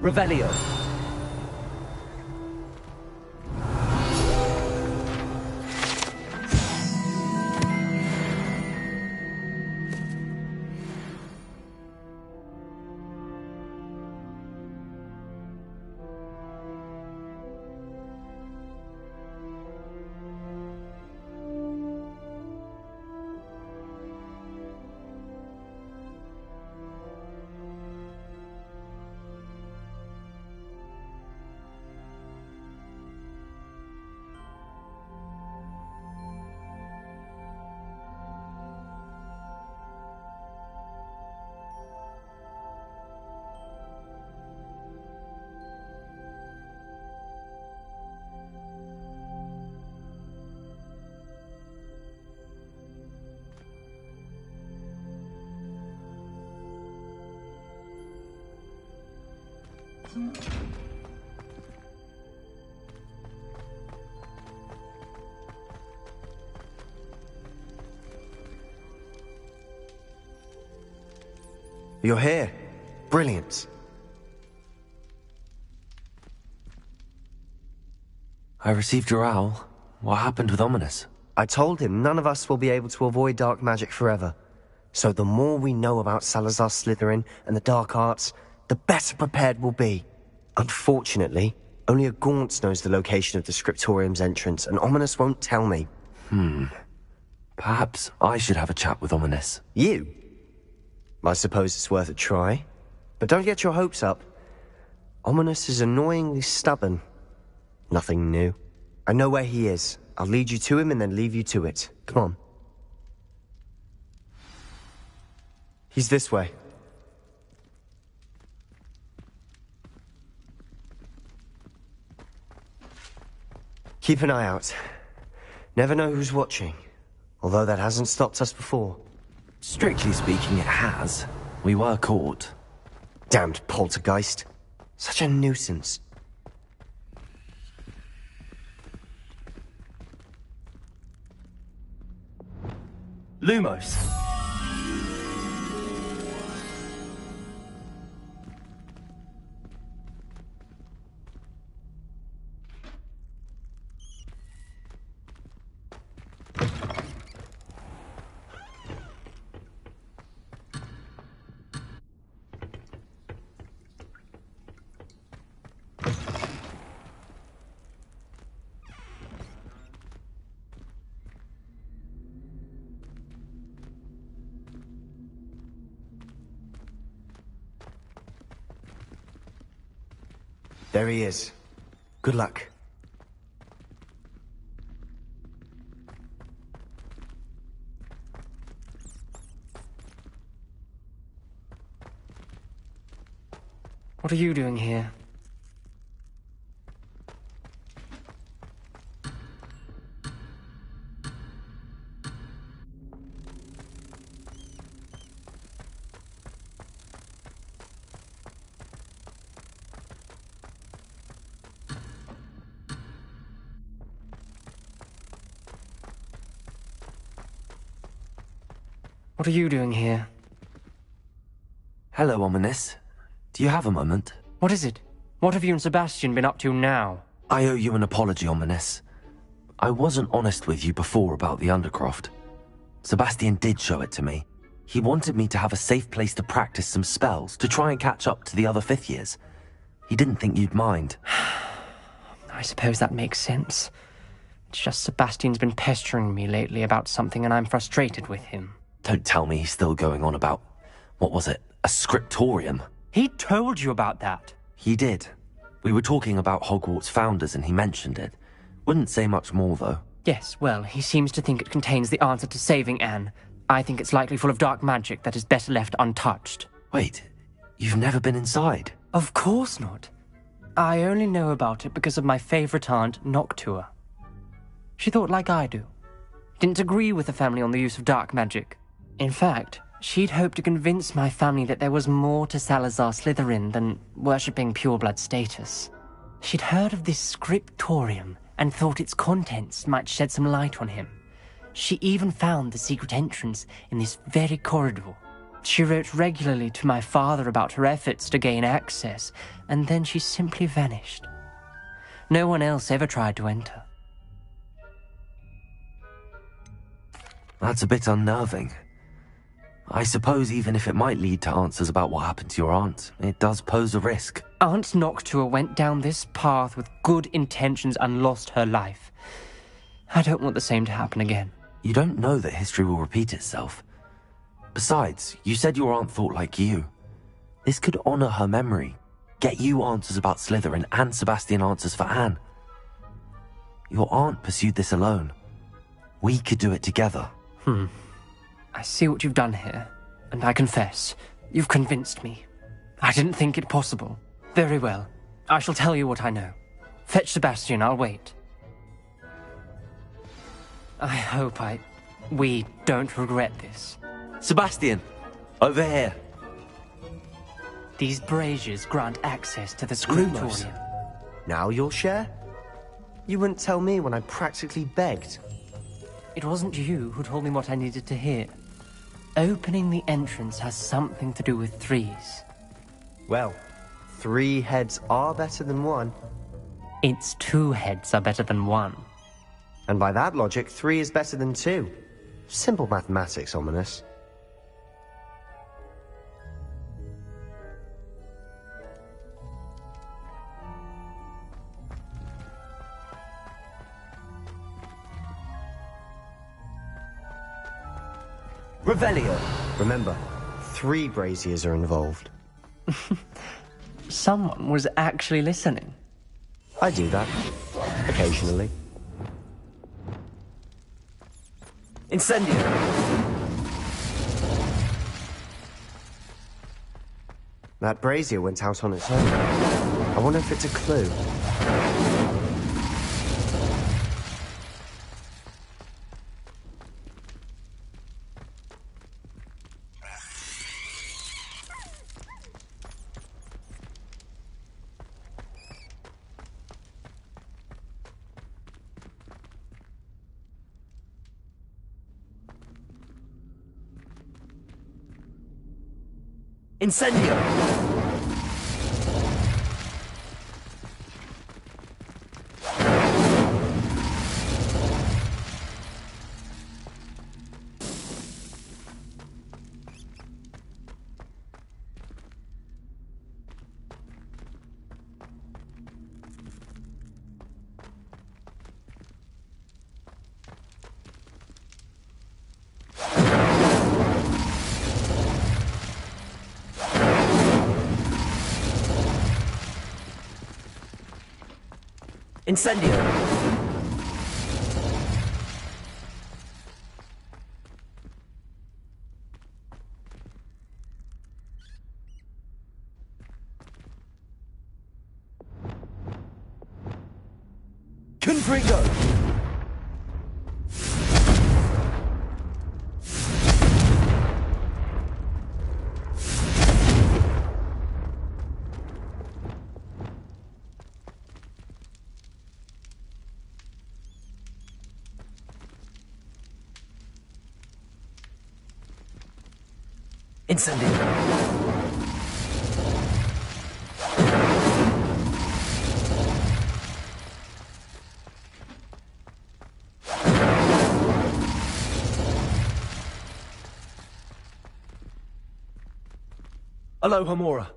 Revelio. You're here. Brilliant. I received your owl. What happened with Ominous? I told him none of us will be able to avoid dark magic forever. So the more we know about Salazar Slytherin and the dark arts, the better prepared we'll be. Unfortunately, only a Gaunt knows the location of the Scriptorium's entrance, and Ominous won't tell me. Perhaps I should have a chat with Ominous. You? I suppose it's worth a try. But don't get your hopes up. Ominous is annoyingly stubborn. Nothing new. I know where he is. I'll lead you to him and then leave you to it. Come on. He's this way. Keep an eye out. Never know who's watching. Although that hasn't stopped us before. Strictly speaking, it has. We were caught. Damned poltergeist. Such a nuisance. Lumos. There he is. Good luck. What are you doing here? What are you doing here? Hello, Ominous. Do you have a moment? What is it? What have you and Sebastian been up to now? I owe you an apology, Ominous. I wasn't honest with you before about the Undercroft. Sebastian did show it to me. He wanted me to have a safe place to practice some spells, to try and catch up to the other fifth years. He didn't think you'd mind. I suppose that makes sense. It's just Sebastian's been pestering me lately about something and I'm frustrated with him. Don't tell me he's still going on about, what was it, a scriptorium? He told you about that. He did. We were talking about Hogwarts founders and he mentioned it. Wouldn't say much more, though. Yes, well, he seems to think it contains the answer to saving Anne. I think it's likely full of dark magic that is better left untouched. Wait, you've never been inside? Of course not. I only know about it because of my favorite aunt, Noctua. She thought like I do. Didn't agree with the family on the use of dark magic. In fact, she'd hoped to convince my family that there was more to Salazar Slytherin than worshipping pureblood status. She'd heard of this scriptorium and thought its contents might shed some light on him. She even found the secret entrance in this very corridor. She wrote regularly to my father about her efforts to gain access, and then she simply vanished. No one else ever tried to enter. That's a bit unnerving. I suppose even if it might lead to answers about what happened to your aunt, it does pose a risk. Aunt Noctua went down this path with good intentions and lost her life. I don't want the same to happen again. You don't know that history will repeat itself. Besides, you said your aunt thought like you. This could honor her memory, get you answers about Slytherin and Sebastian answers for Anne. Your aunt pursued this alone. We could do it together. I see what you've done here, and I confess, you've convinced me. I didn't think it possible. Very well. I shall tell you what I know. Fetch Sebastian, I'll wait. I hope we don't regret this. Sebastian, over here. These braziers grant access to the Lumos. scriptorium. Now you'll share? You wouldn't tell me when I practically begged. It wasn't you who told me what I needed to hear. Opening the entrance has something to do with threes. Well, 3 heads are better than 1. Its 2 heads are better than 1. And by that logic, 3 is better than 2. Simple mathematics, Ominous. Revelio. Remember, 3 braziers are involved. Someone was actually listening. I do that. Occasionally. Incendio. That brazier went out on its own. I wonder if it's a clue. Incendio. Incendio. Confringo. Incendio. Aloha Mora.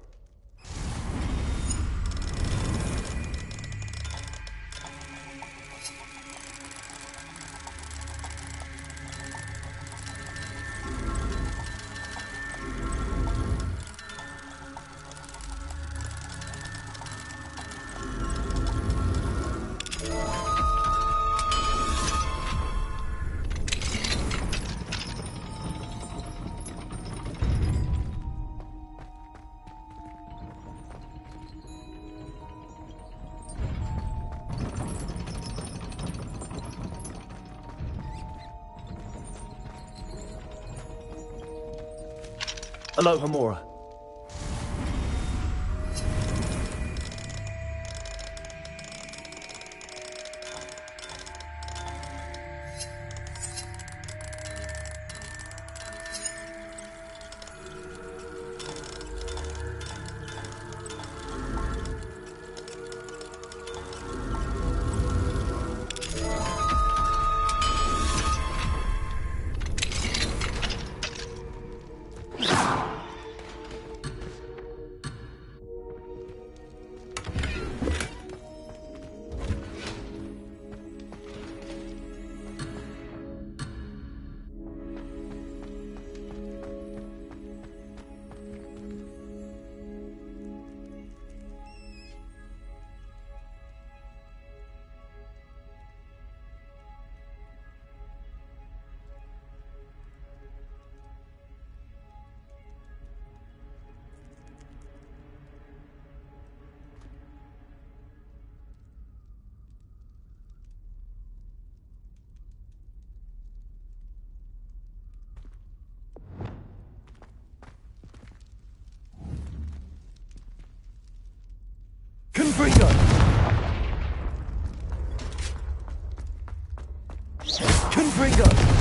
Aloha Mora. Confringo!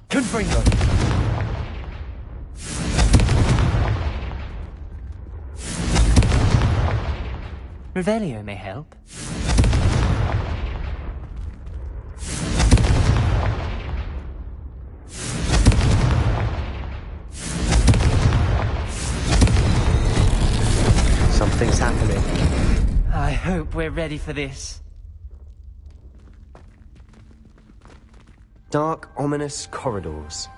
Confringo! Revelio may help. Something's happening. I hope we're ready for this. Dark, ominous corridors.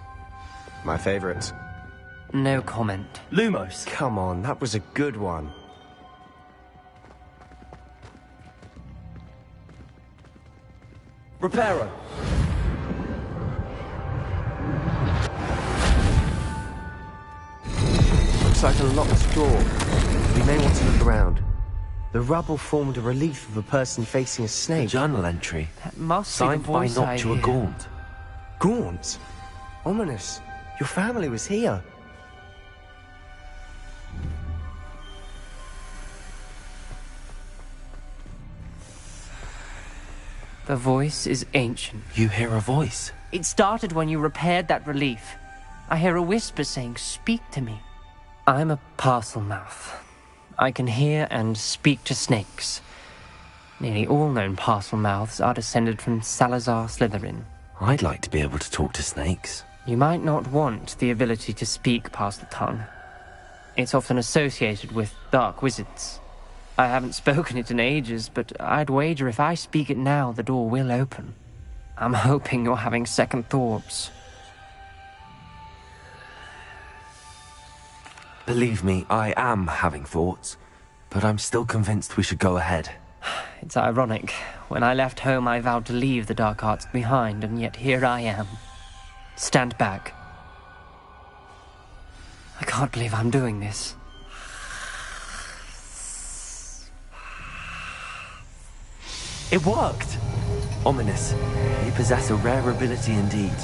My favorite. No comment. Lumos. Come on, that was a good one. Reparo. Looks like a locked door. We may want to look around. The rubble formed a relief of a person facing a snake. Journal entry. That must Signed be the by voice I Noctua hear. Gaunt. Gaunt? Ominous. Your family was here. The voice is ancient. You hear a voice. It started when you repaired that relief. I hear a whisper saying, "Speak to me." I'm a parcel mouth. I can hear and speak to snakes. Nearly all known parcel mouths are descended from Salazar Slytherin. I'd like to be able to talk to snakes. You might not want the ability to speak past the tongue. It's often associated with dark wizards. I haven't spoken it in ages, but I'd wager if I speak it now, the door will open. I'm hoping you're having second thoughts. Believe me, I am having thoughts, but I'm still convinced we should go ahead. It's ironic. When I left home, I vowed to leave the dark arts behind, and yet here I am. Stand back. I can't believe I'm doing this. It worked! Ominous. You possess a rare ability indeed.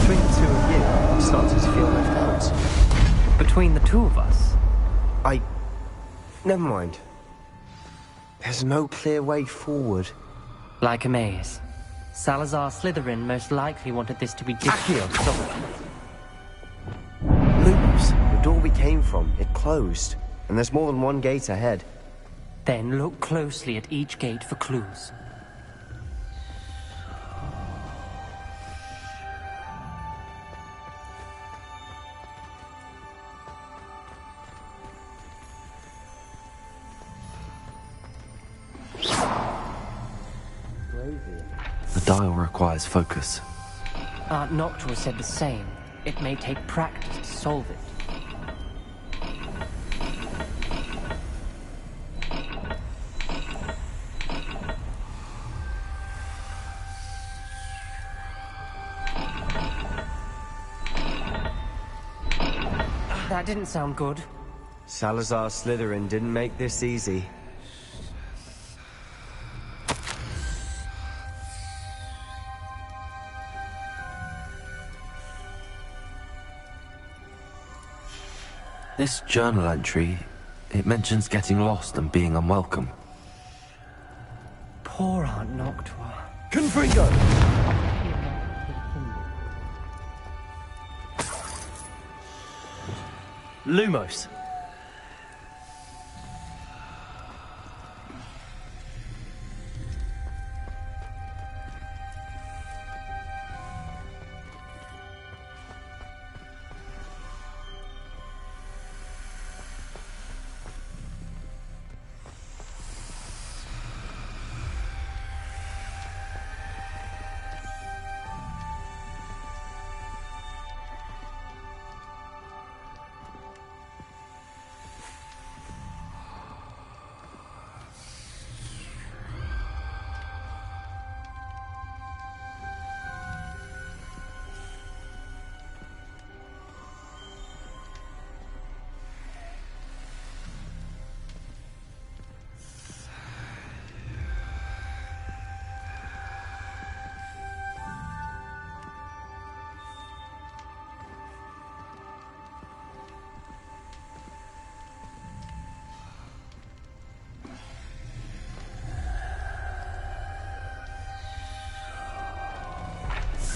Between the two of you, I'm starting to feel left out. Between the two of us, Never mind. There's no clear way forward. like a maze. Salazar Slytherin most likely wanted this to be difficult. Lumos, the door we came from, it closed. And there's more than one gate ahead. Then look closely at each gate for clues. The dial requires focus. Aunt Noctua said the same. It may take practice to solve it. That didn't sound good. Salazar Slytherin didn't make this easy. This journal entry, it mentions getting lost and being unwelcome. Poor Aunt Noctua. Confringo! Lumos.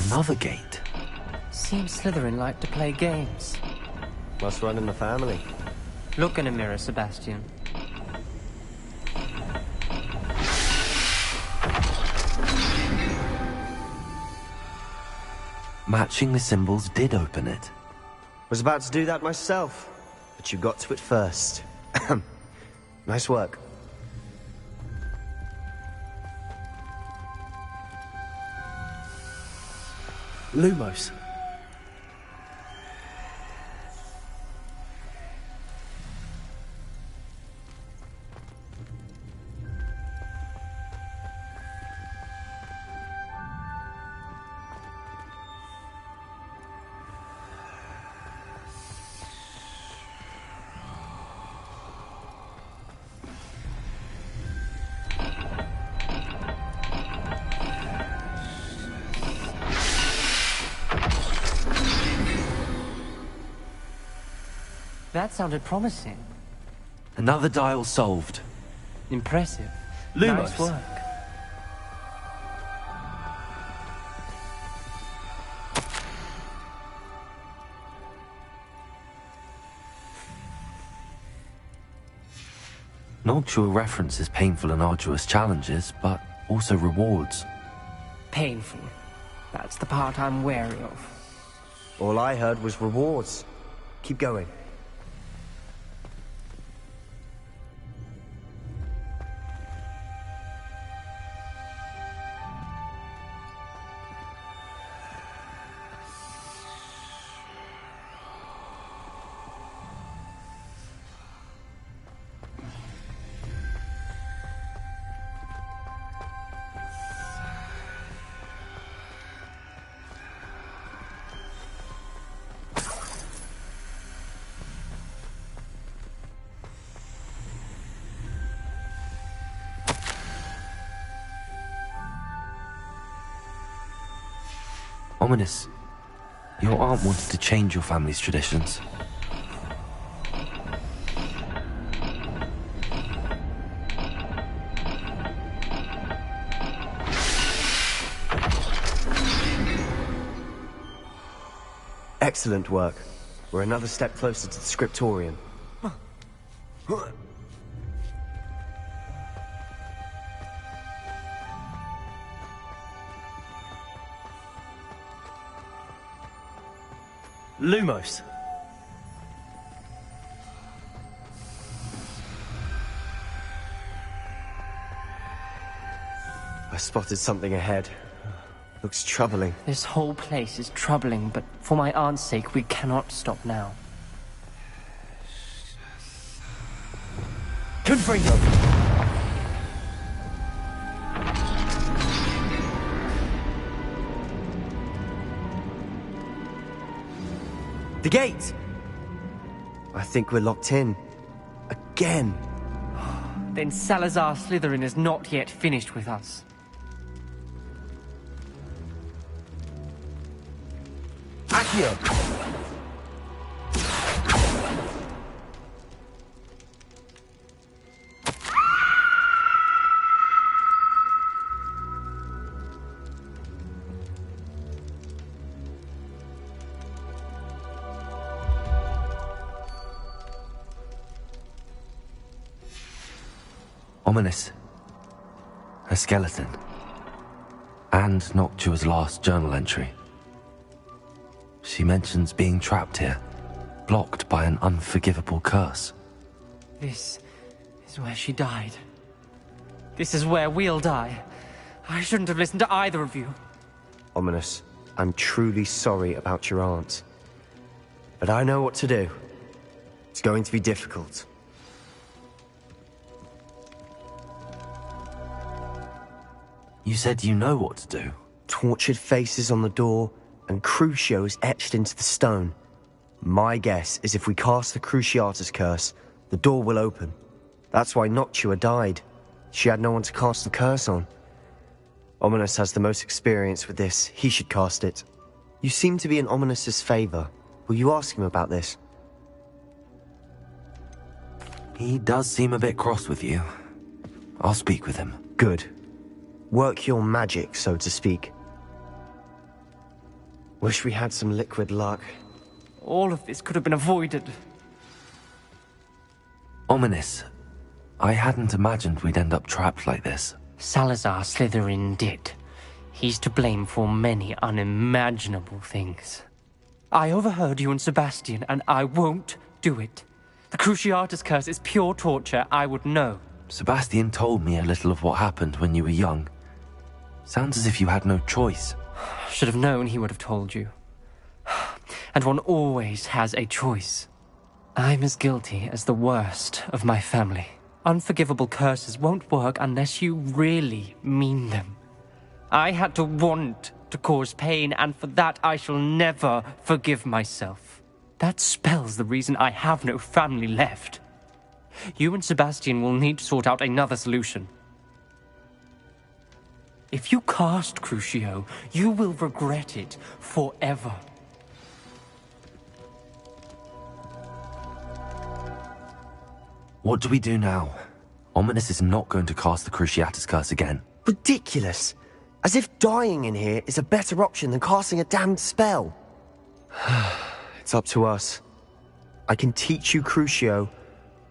Another gate. Seems Slytherin like to play games. Must run in the family. Look in a mirror, Sebastian. Matching the symbols did open it. Was about to do that myself, but you got to it first. Nice work. Lumos. That sounded promising. Another dial solved. Impressive. Lumos. Nice work. Noctua references painful and arduous challenges, but also rewards. Painful. That's the part I'm wary of. All I heard was rewards. Keep going. Ominous. Your aunt wanted to change your family's traditions. Excellent work. We're another step closer to the scriptorium. Lumos. I spotted something ahead. Looks troubling. This whole place is troubling, but for my aunt's sake, we cannot stop now. Confringo. The gate! I think we're locked in. Again. Then Salazar Slytherin is not yet finished with us. Accio. Ominous. A skeleton. And Noctua's last journal entry. She mentions being trapped here, blocked by an unforgivable curse. This is where she died. This is where we'll die. I shouldn't have listened to either of you. Ominous, I'm truly sorry about your aunt. But I know what to do. It's going to be difficult. You said you know what to do. Tortured faces on the door, and Crucios etched into the stone. My guess is if we cast the Cruciatus curse, the door will open. That's why Noctua died. She had no one to cast the curse on. Ominous has the most experience with this. He should cast it. You seem to be in Ominous's favor. Will you ask him about this? He does seem a bit cross with you. I'll speak with him. Good. Work your magic, so to speak. Wish we had some liquid luck. All of this could have been avoided. Ominous. I hadn't imagined we'd end up trapped like this. Salazar Slytherin did. He's to blame for many unimaginable things. I overheard you and Sebastian, and I won't do it. The Cruciatus curse is pure torture, I would know. Sebastian told me a little of what happened when you were young. Sounds as if you had no choice. Should have known he would have told you. And one always has a choice. I'm as guilty as the worst of my family. Unforgivable curses won't work unless you really mean them. I had to want to cause pain, and for that I shall never forgive myself. That spells the reason I have no family left. You and Sebastian will need to sort out another solution. If you cast Crucio, you will regret it forever. What do we do now? Ominous is not going to cast the Cruciatus curse again. Ridiculous! As if dying in here is a better option than casting a damned spell. It's up to us. I can teach you Crucio,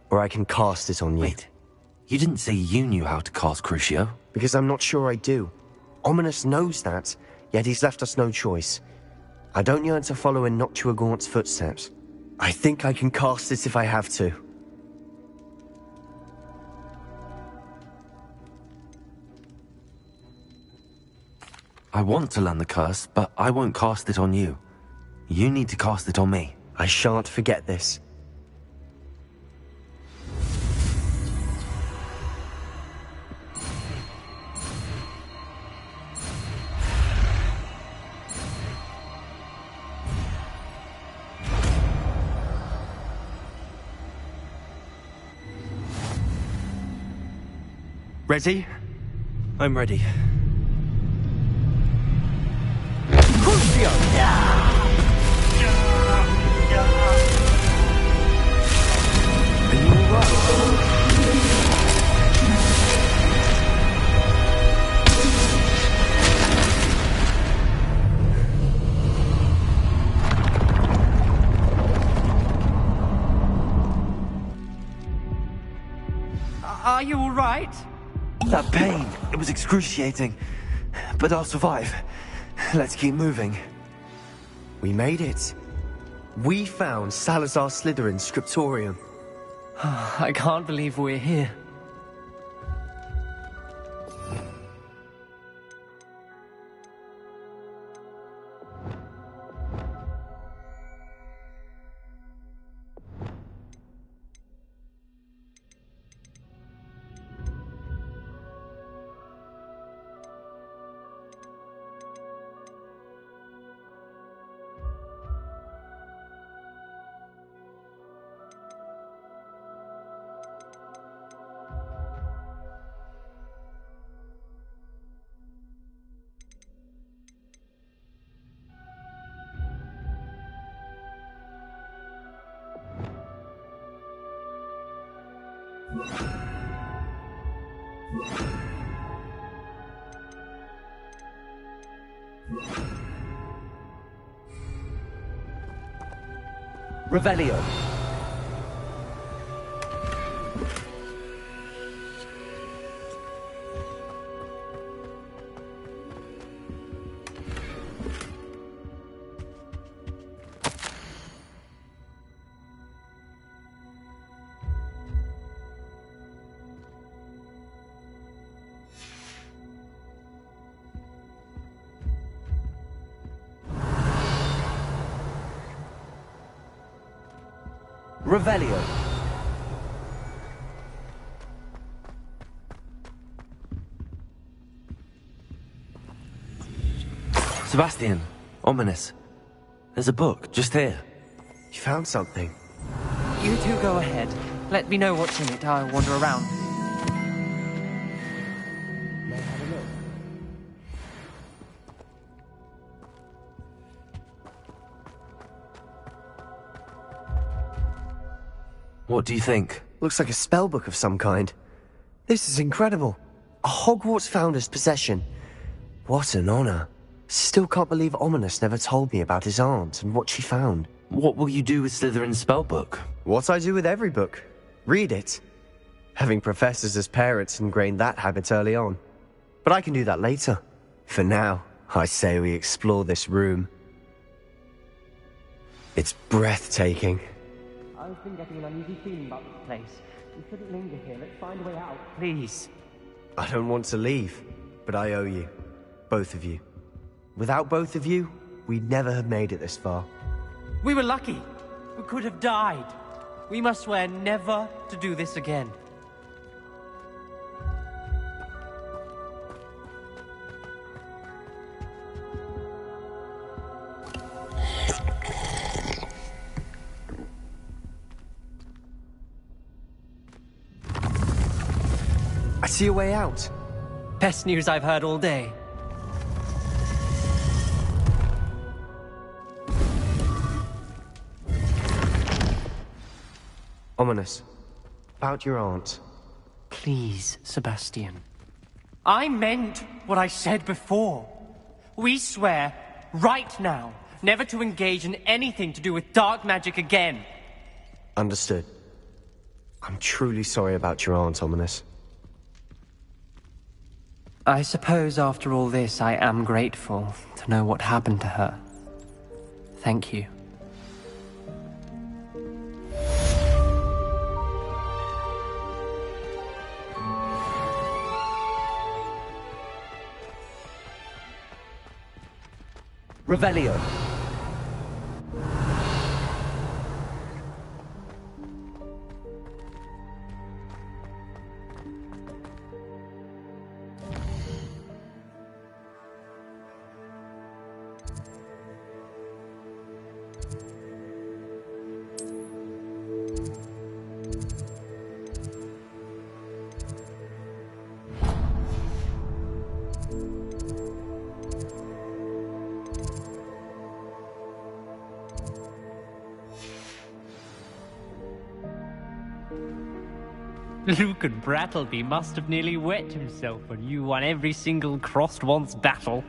or I can cast it on you. Wait, you didn't say you knew how to cast Crucio? Because I'm not sure I do. Ominous knows that, yet he's left us no choice. I don't yearn to follow in Noctua Gaunt's footsteps. I think I can cast it if I have to. I want to learn the curse, but I won't cast it on you. You need to cast it on me. I shan't forget this. Ready? I'm ready. Are you all right? That pain, it was excruciating. But I'll survive. Let's keep moving. We made it. We found Salazar Slytherin's scriptorium. I can't believe we're here. Revelio. Revelio. Sebastian, ominous. There's a book just here. You found something. You two go ahead. Let me know what's in it. I'll wander around. What do you think? Looks like a spellbook of some kind. This is incredible. A Hogwarts founder's possession. What an honor. Still can't believe Ominous never told me about his aunt and what she found. What will you do with Slytherin's spellbook? What I do with every book. Read it. Having professors as parents ingrained that habit early on. But I can do that later. For now, I say we explore this room. It's breathtaking. I've been getting an uneasy feeling about this place. We shouldn't linger here. Let's find a way out, please. I don't want to leave, but I owe you. Both of you. Without both of you, we'd never have made it this far. We were lucky. We could have died. We must swear never to do this again. I see a way out. Best news I've heard all day. Ominous. About your aunt. Please, Sebastian. I meant what I said before. We swear, right now, never to engage in anything to do with dark magic again. Understood. I'm truly sorry about your aunt, Ominous. I suppose after all this, I am grateful to know what happened to her. Thank you. Revelio. Luke and Brattleby must have nearly wet himself when you won every single crossed once battle.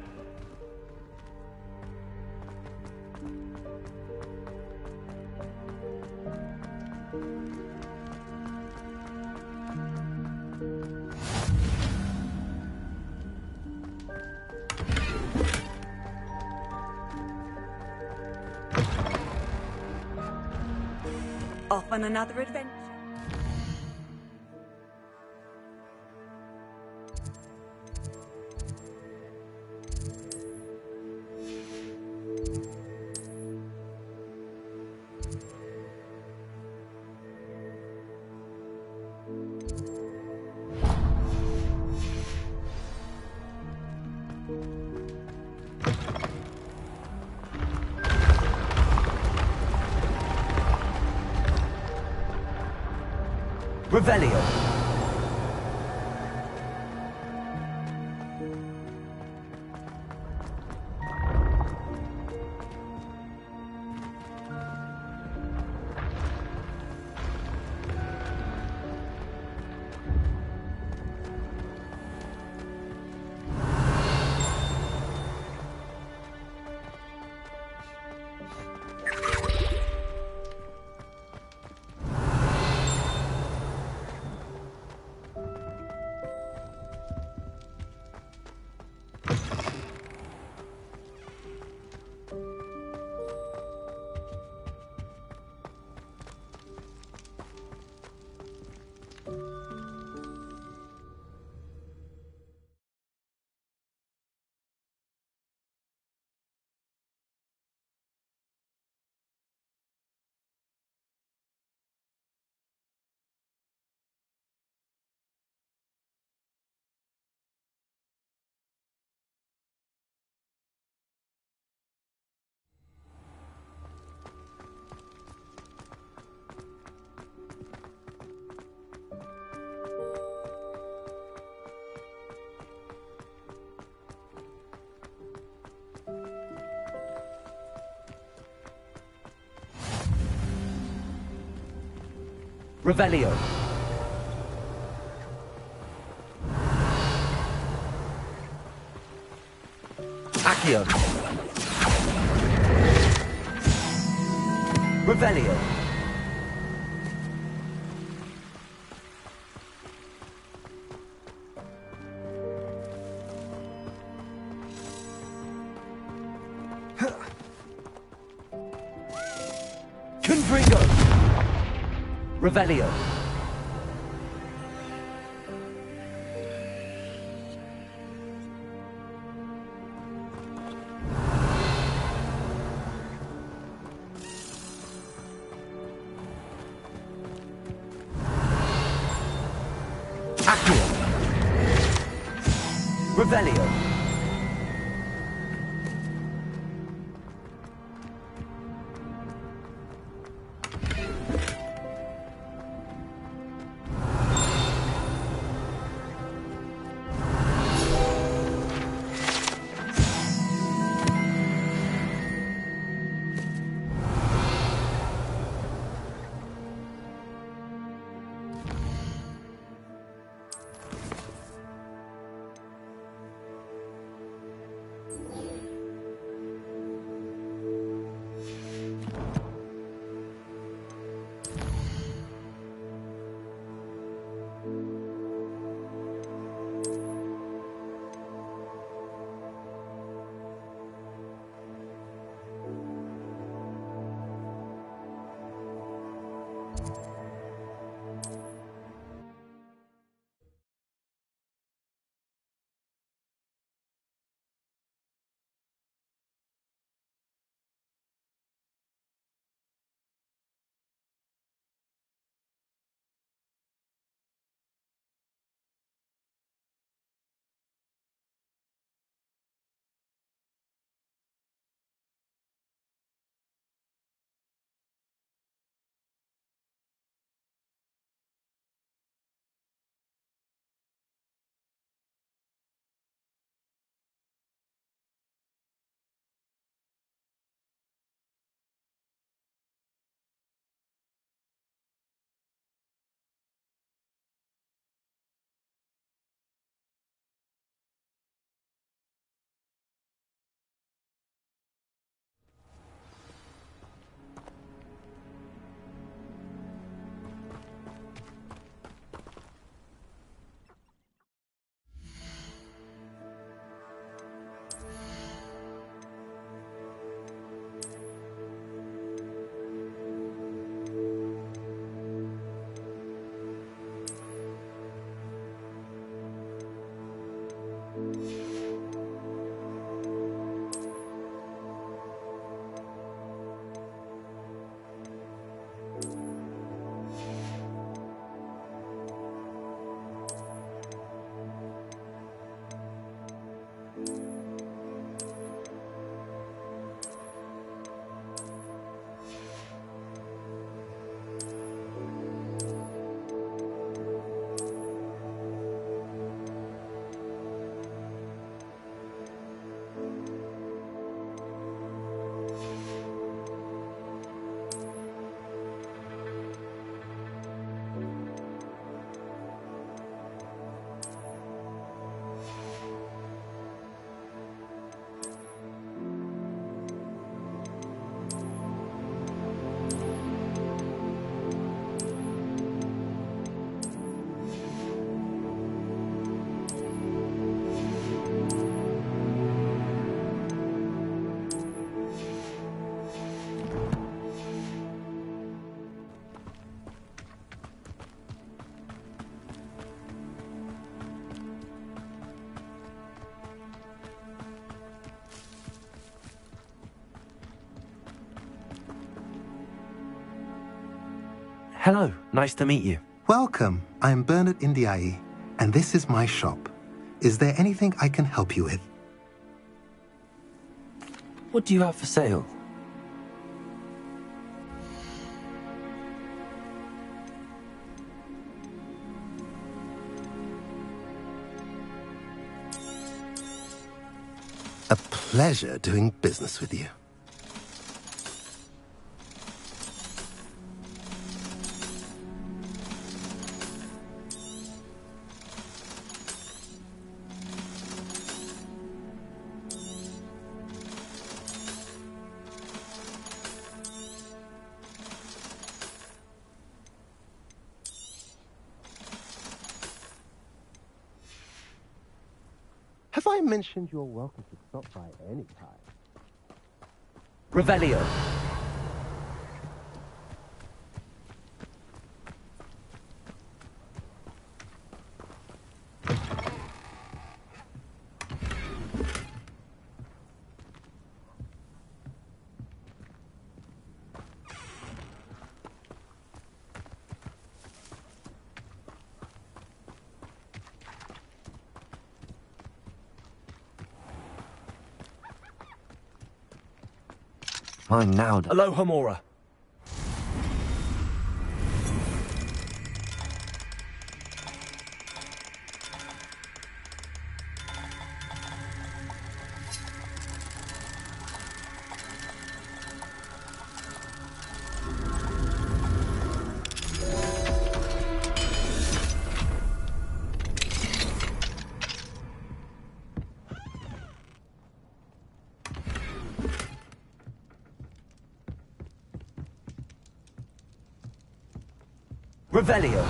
Off on another adventure. Revelio. Revelio. Accio. Revelio. Confringo. Revelio. Accio. Revelio. Hello, nice to meet you. Welcome. I'm Bernard Indiai, and this is my shop. Is there anything I can help you with? What do you have for sale? A pleasure doing business with you. As I mentioned, you're welcome to stop by any time. Revelio. Mine now. Aloha Mora. Revelio.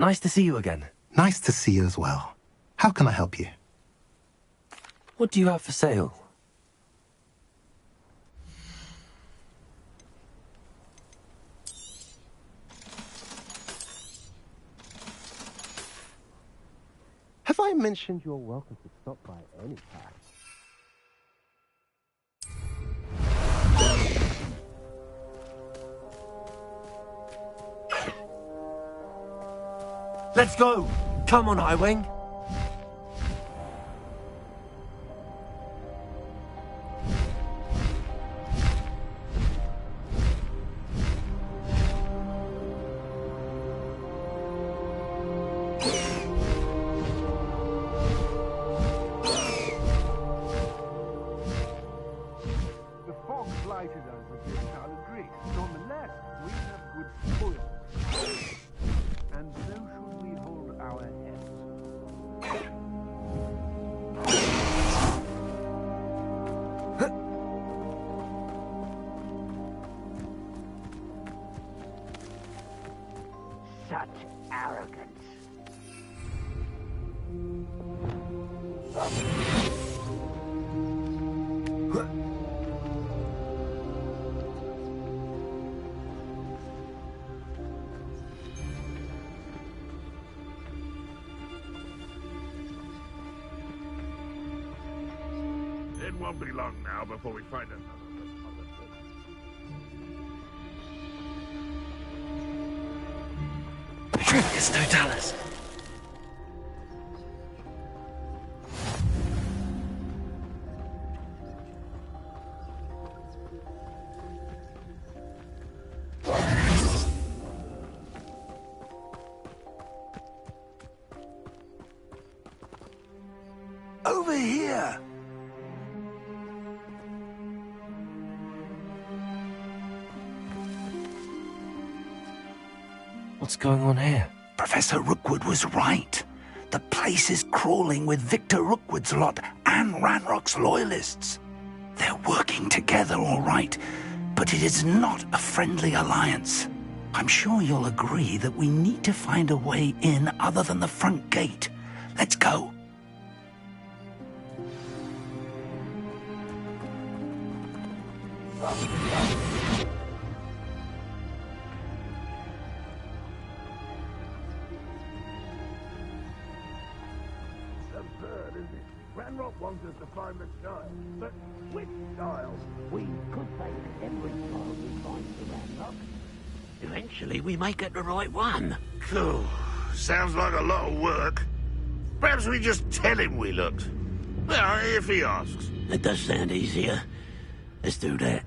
Nice to see you again. Nice to see you as well. How can I help you? What do you have for sale? Have I mentioned you're welcome to stop by any time? Let's go! Come on, Highwing! The fog lighted over the Isle of Greece, and on the left we have good spoil. And so should we hold our heads. Such arrogance. It won't be long now before we find another Republic. It's Totalis. Over here! What's going on here? Professor Rookwood was right. The place is crawling with Victor Rookwood's lot and Ranrock's loyalists. They're working together all right, but it is not a friendly alliance. I'm sure you'll agree that we need to find a way in other than the front gate. Let's go. Absurd, isn't it? Ranrock wants us to find the child, but which child? We could take every child we find to Ranrock. Eventually we may get the right one. Phew, sounds like a lot of work. Perhaps we just tell him we looked. Well, if he asks. That does sound easier. Let's do that.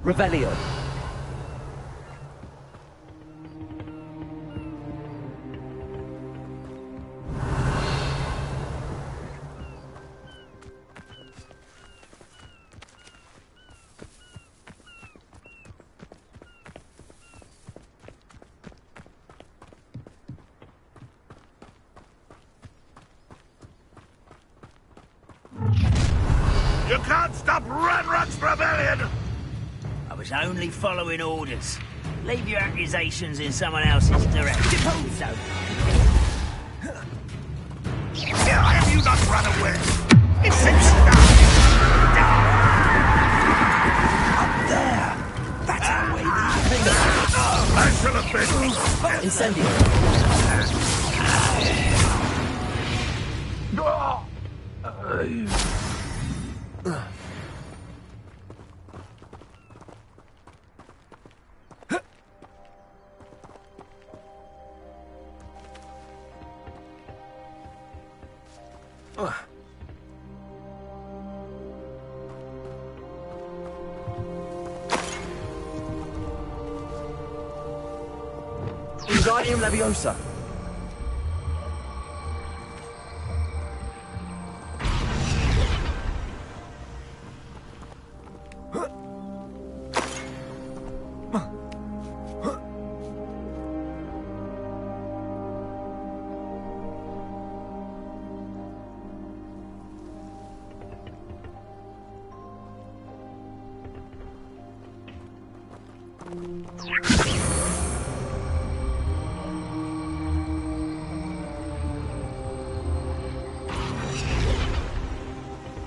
Revelio. You can't stop Ranrock's rebellion! I was only following orders. Leave your accusations in someone else's direction. Suppose so. Have you not run away? It seems Up there! That's our way. I should have been. Incendio. Wingardium Leviosa.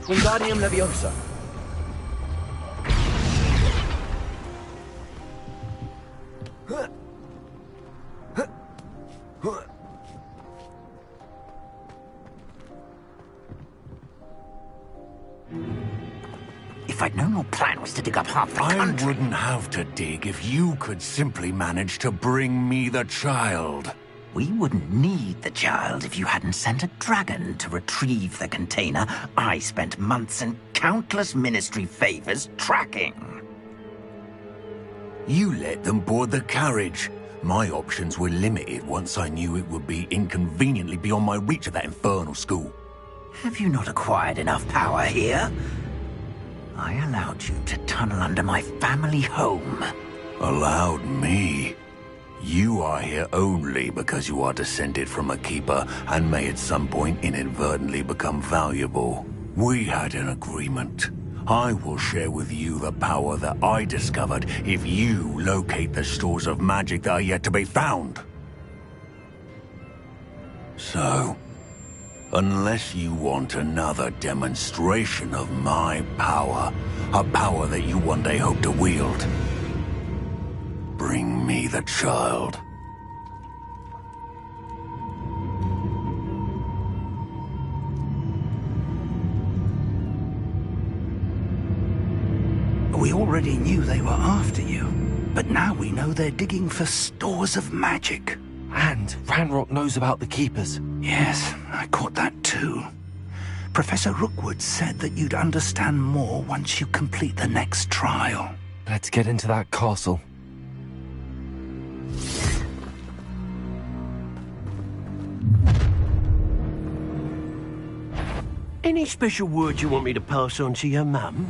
Wingardium Leviosa. If I'd known your plan was to dig up half the country... I wouldn't have to dig if you could simply manage to bring me the child. We wouldn't need the child if you hadn't sent a dragon to retrieve the container I spent months and countless ministry favors tracking. You let them board the carriage. My options were limited once I knew it would be inconveniently beyond my reach at that infernal school. Have you not acquired enough power here? I allowed you to tunnel under my family home. Allowed me? You are here only because you are descended from a keeper and may at some point inadvertently become valuable. We had an agreement. I will share with you the power that I discovered if you locate the stores of magic that are yet to be found. So, unless you want another demonstration of my power, a power that you one day hope to wield, bring me the child. We already knew they were after you, but now we know they're digging for stores of magic. And Ranrock knows about the Keepers. Yes, I caught that too. Professor Rookwood said that you'd understand more once you complete the next trial. Let's get into that castle. Any special words you want me to pass on to your mum?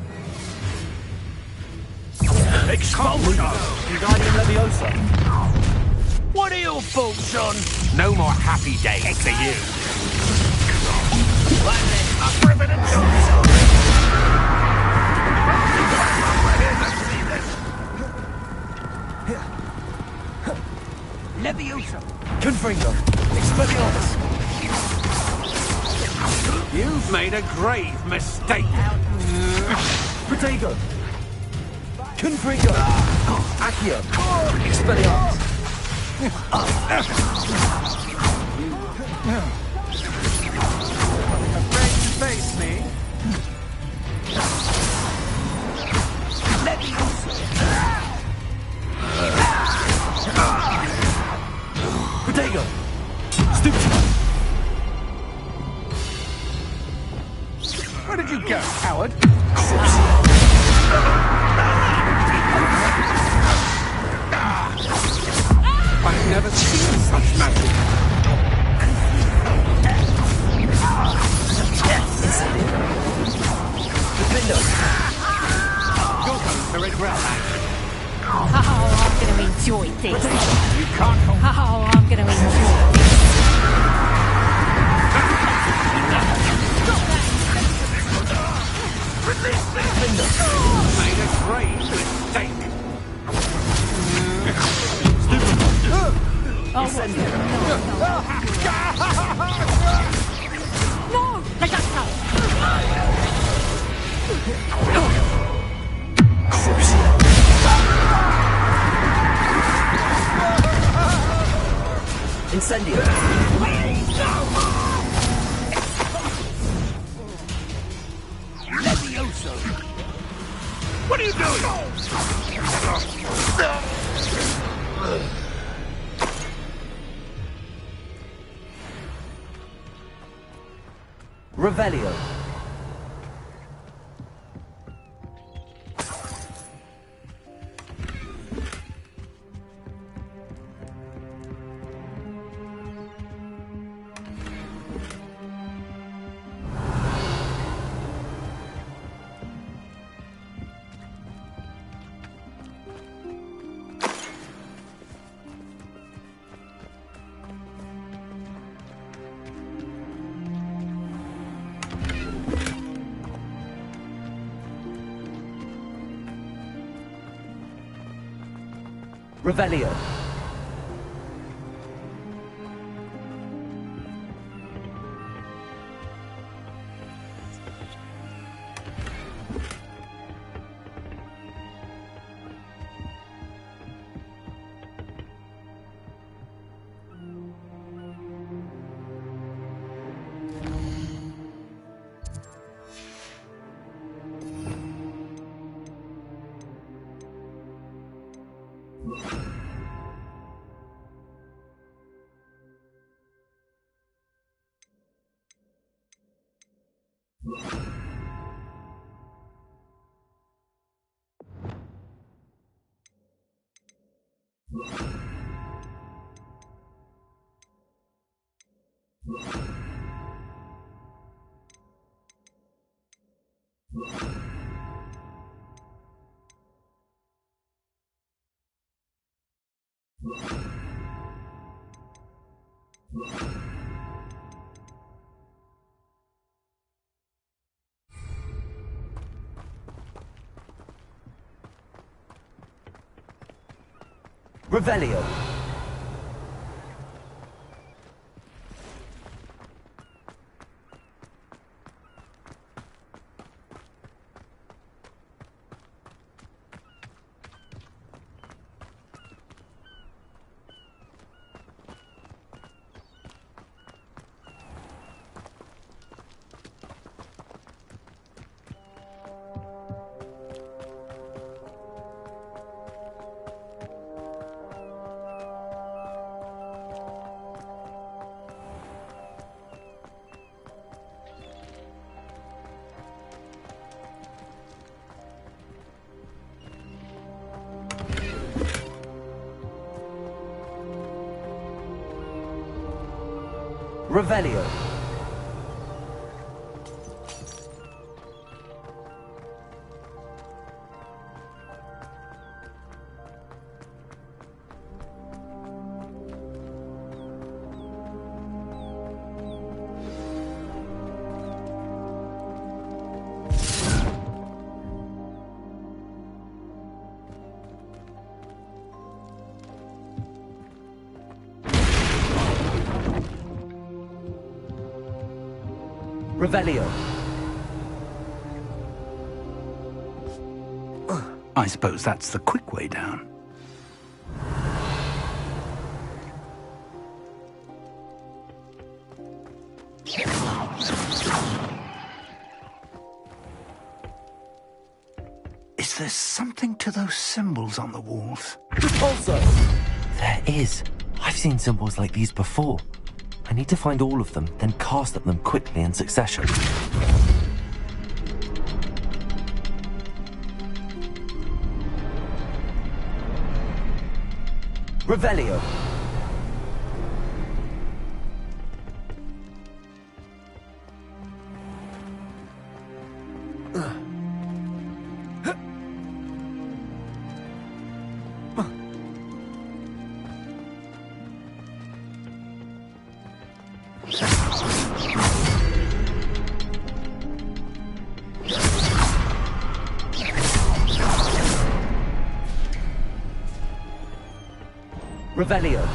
Expulsion! Wingardium Leviosa. What are your thoughts on? No more happy days for you. Leviosa. Confringo. Expelliarmus. You've made a grave mistake. Protego. Confringo. Accio. Expelliarmus. Afraid to face me? Protego. Stupid. Where did you go, coward? I've never seen such magic. You're going to regret that. Oh, I'm gonna enjoy this. You can't hold... Oh, I'm gonna enjoy this. Made a grave mistake. Oh, no, ragazzo. Incendio. Levioso! What are you doing? Revelio. Revelio. Revelio. Revelio. Revelio. I suppose that's the quick way down. Is there something to those symbols on the walls? Also, there is. I've seen symbols like these before. I need to find all of them, then cast at them quickly in succession. Revelio. Revelio.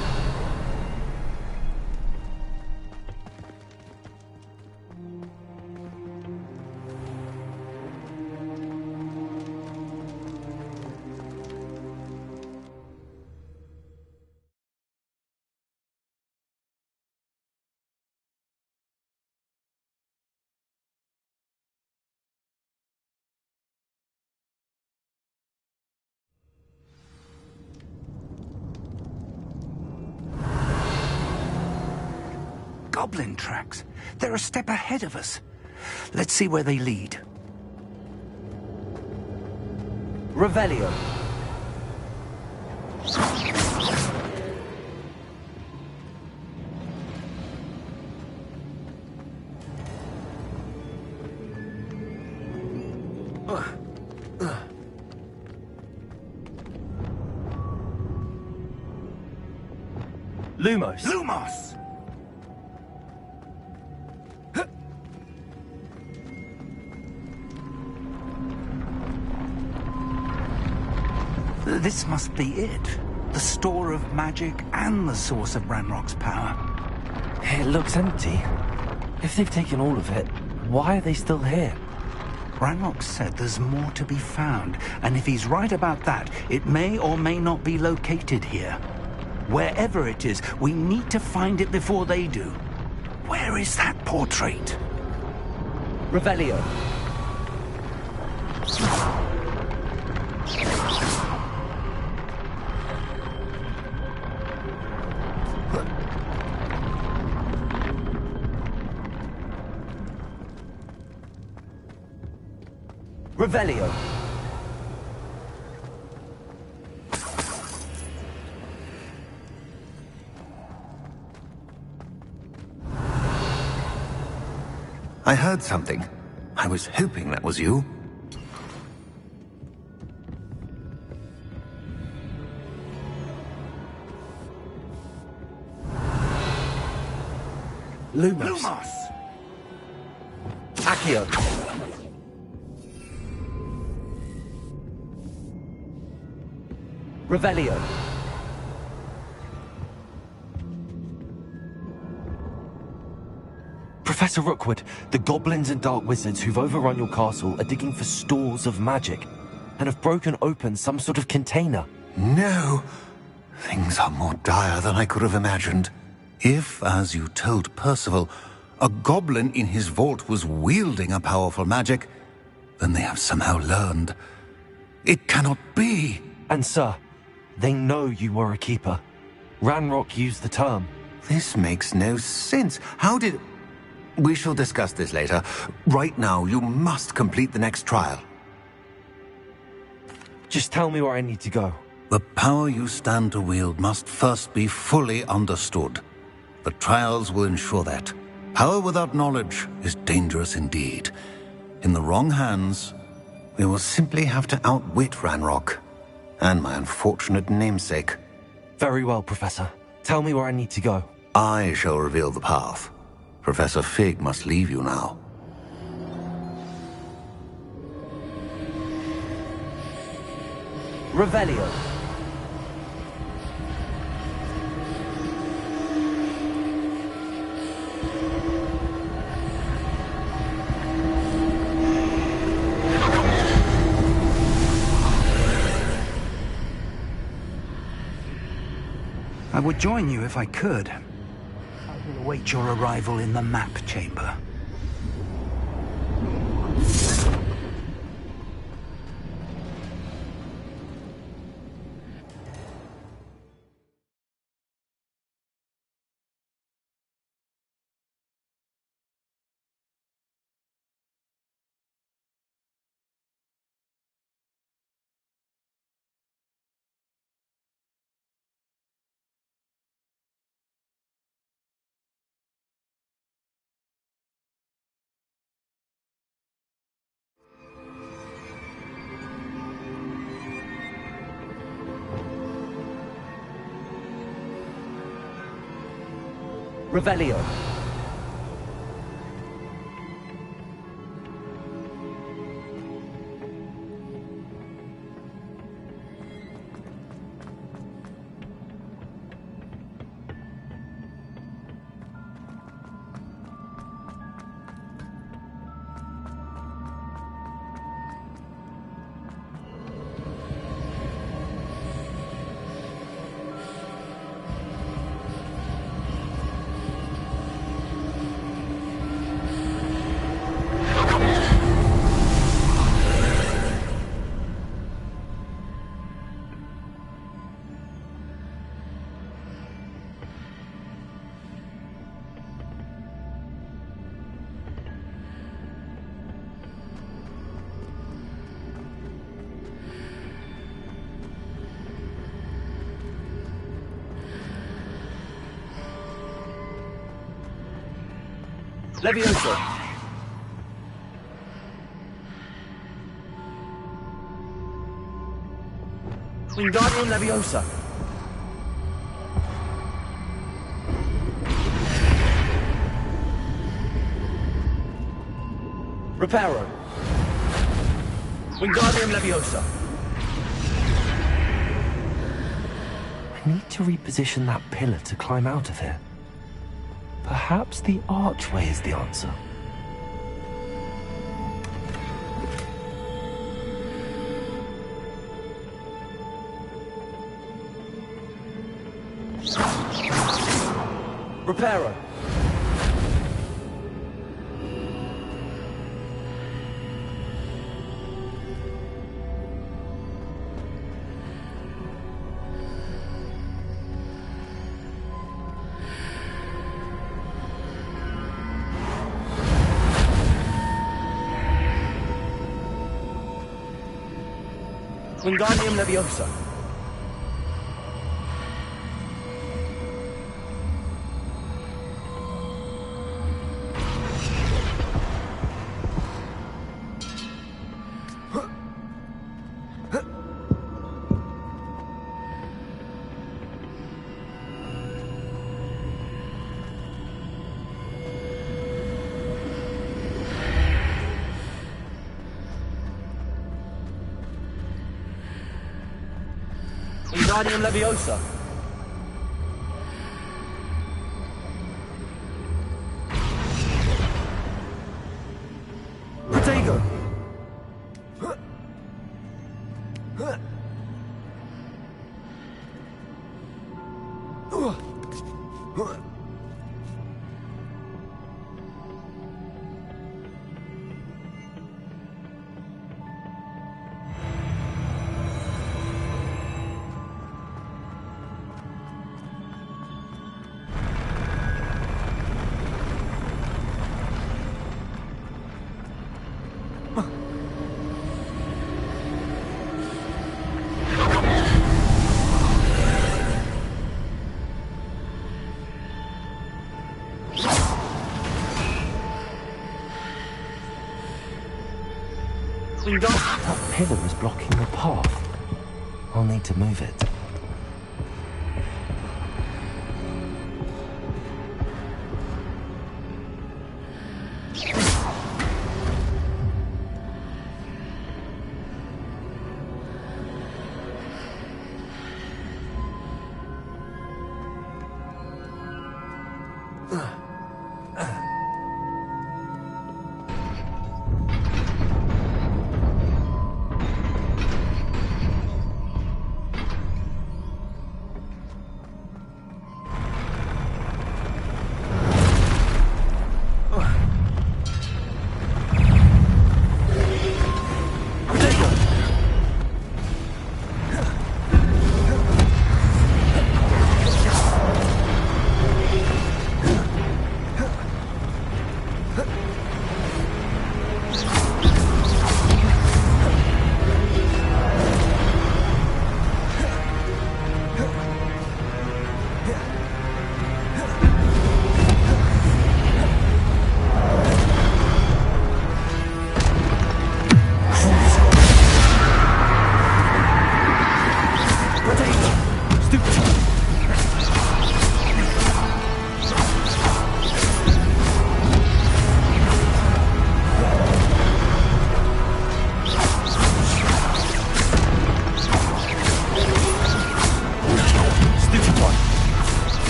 Goblin tracks. They're a step ahead of us. Let's see where they lead. Revelio. Lumos. Lumos! This must be it. The store of magic and the source of Ranrock's power. It looks empty. If they've taken all of it, why are they still here? Ranrock said there's more to be found, and if he's right about that, it may or may not be located here. Wherever it is, we need to find it before they do. Where is that portrait? Revelio. Revelio. I heard something. I was hoping that was you. Lumos. Lumos! Accio. Revelio. Professor Rookwood, the goblins and dark wizards who've overrun your castle are digging for stores of magic and have broken open some sort of container. No! Things are more dire than I could have imagined. If, as you told Percival, a goblin in his vault was wielding a powerful magic, then they have somehow learned. It cannot be! And sir, they know you were a keeper. Ranrock used the term. This makes no sense. How did... We shall discuss this later. Right now, you must complete the next trial. Just tell me where I need to go. The power you stand to wield must first be fully understood. The trials will ensure that. Power without knowledge is dangerous indeed. In the wrong hands, we will simply have to outwit Ranrock and my unfortunate namesake. Very well, Professor. Tell me where I need to go. I shall reveal the path. Professor Fig must leave you now. Revelio. I would join you if I could. I will await your arrival in the map chamber. Revelio. Levioso. Wingardium Leviosa. Reparo. Wingardium Leviosa. I need to reposition that pillar to climb out of here. Perhaps the archway is the answer. Reparo. Wingardium Leviosa. Wingardium Leviosa. Protego. That pillar is blocking the path. I'll need to move it.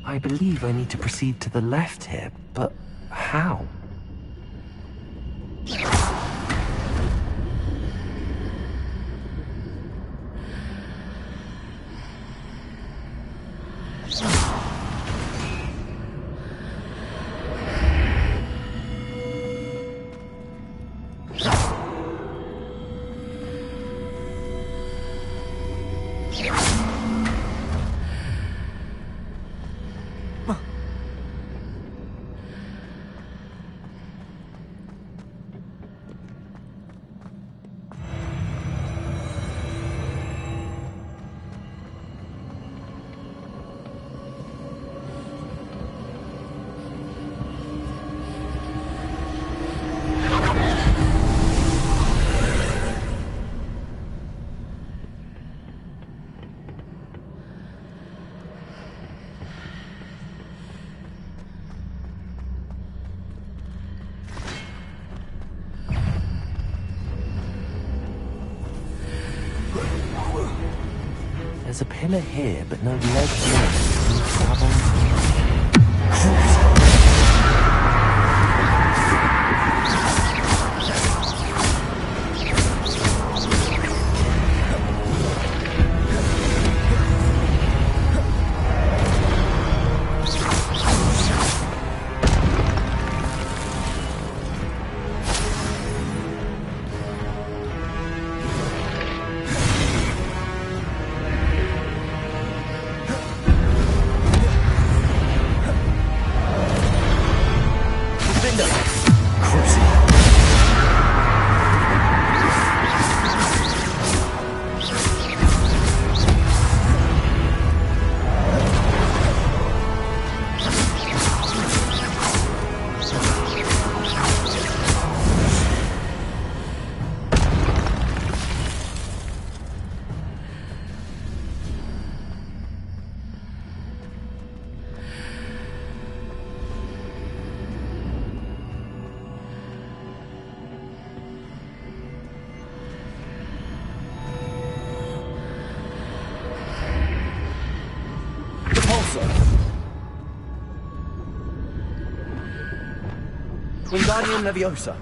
I believe I need to proceed to the left here, but how? There's a pillar here, but no legs left. Can you travel? Leviosa! Wingardium Leviosa!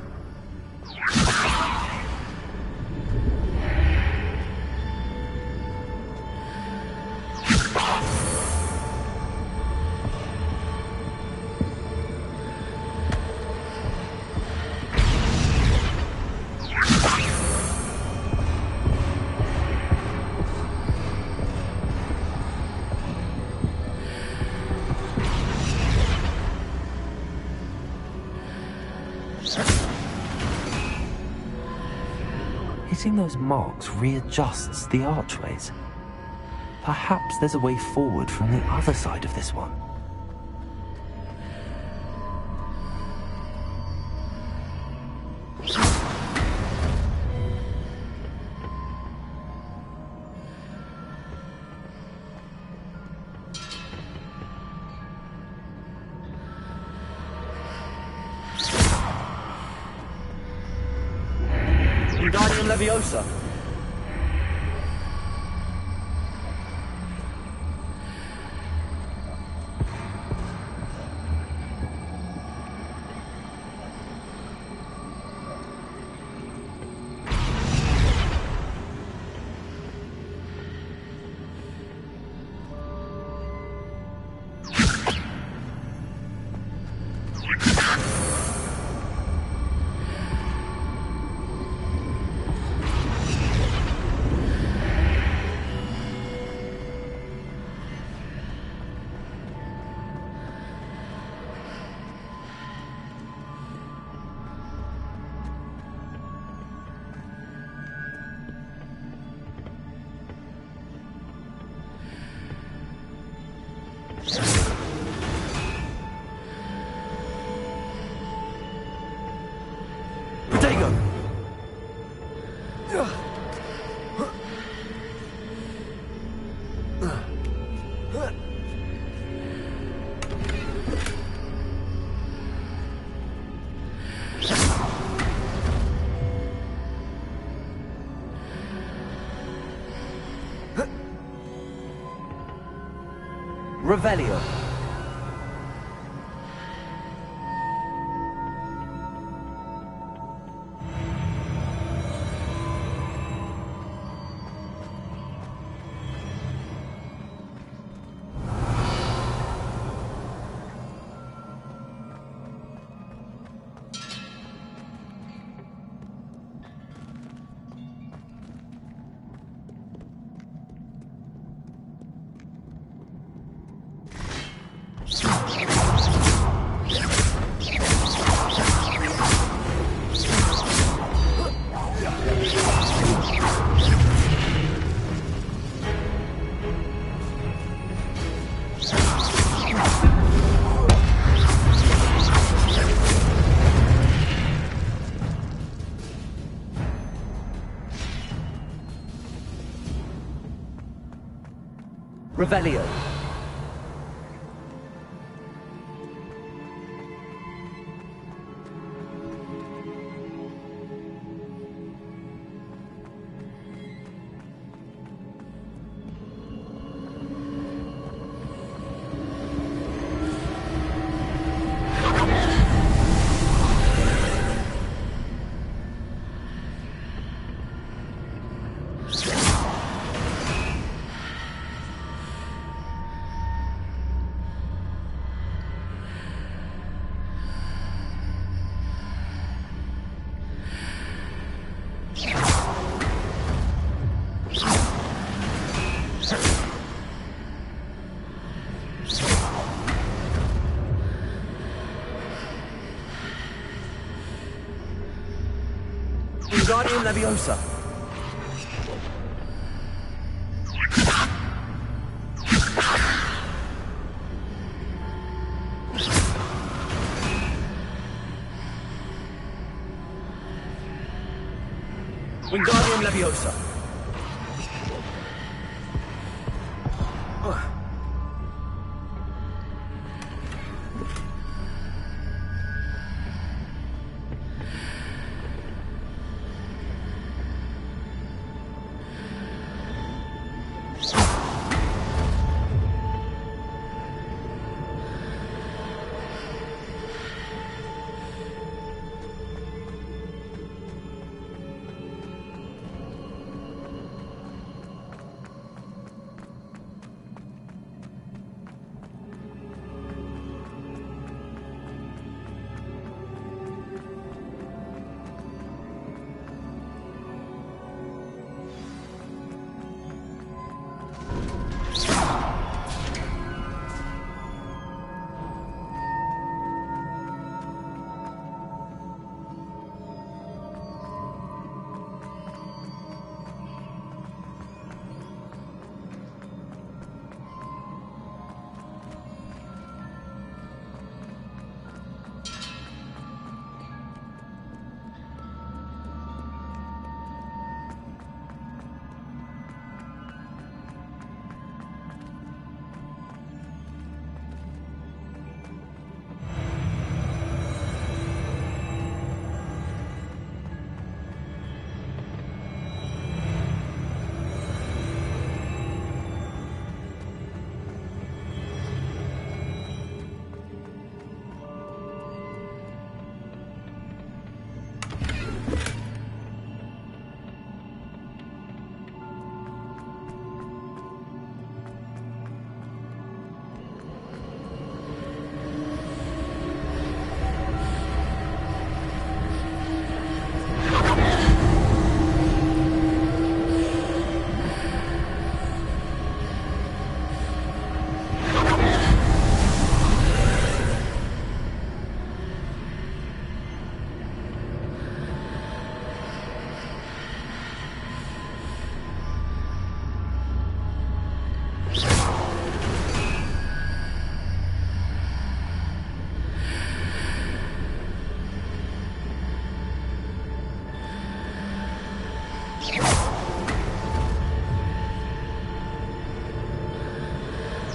Hitting those marks readjusts the archways. Perhaps there's a way forward from the other side of this one. Wingardium Leviosa! Revelio. Revelio. Wingardium Leviosa. Wingardium Leviosa.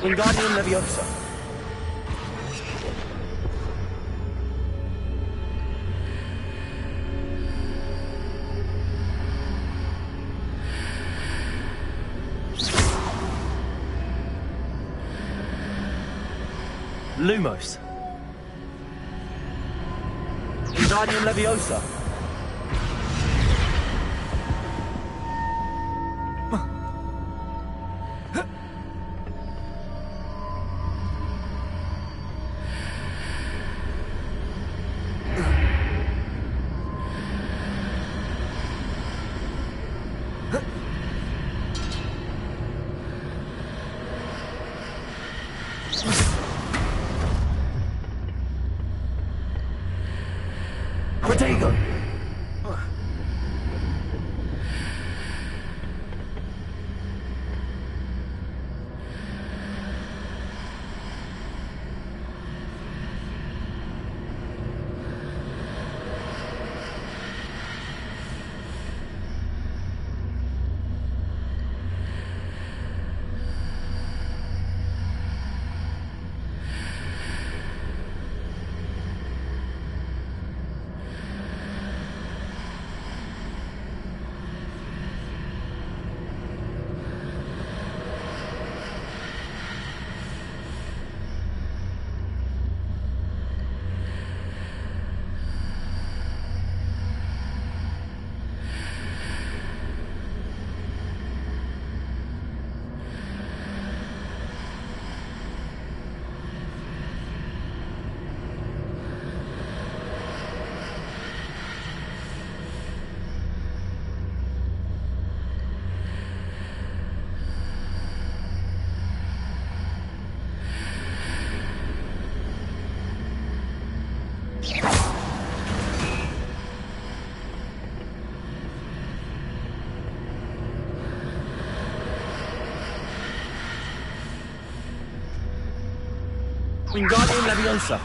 Wingardium Leviosa. Lumos. Wingardium Leviosa. Protego! Wingardium Leviosa.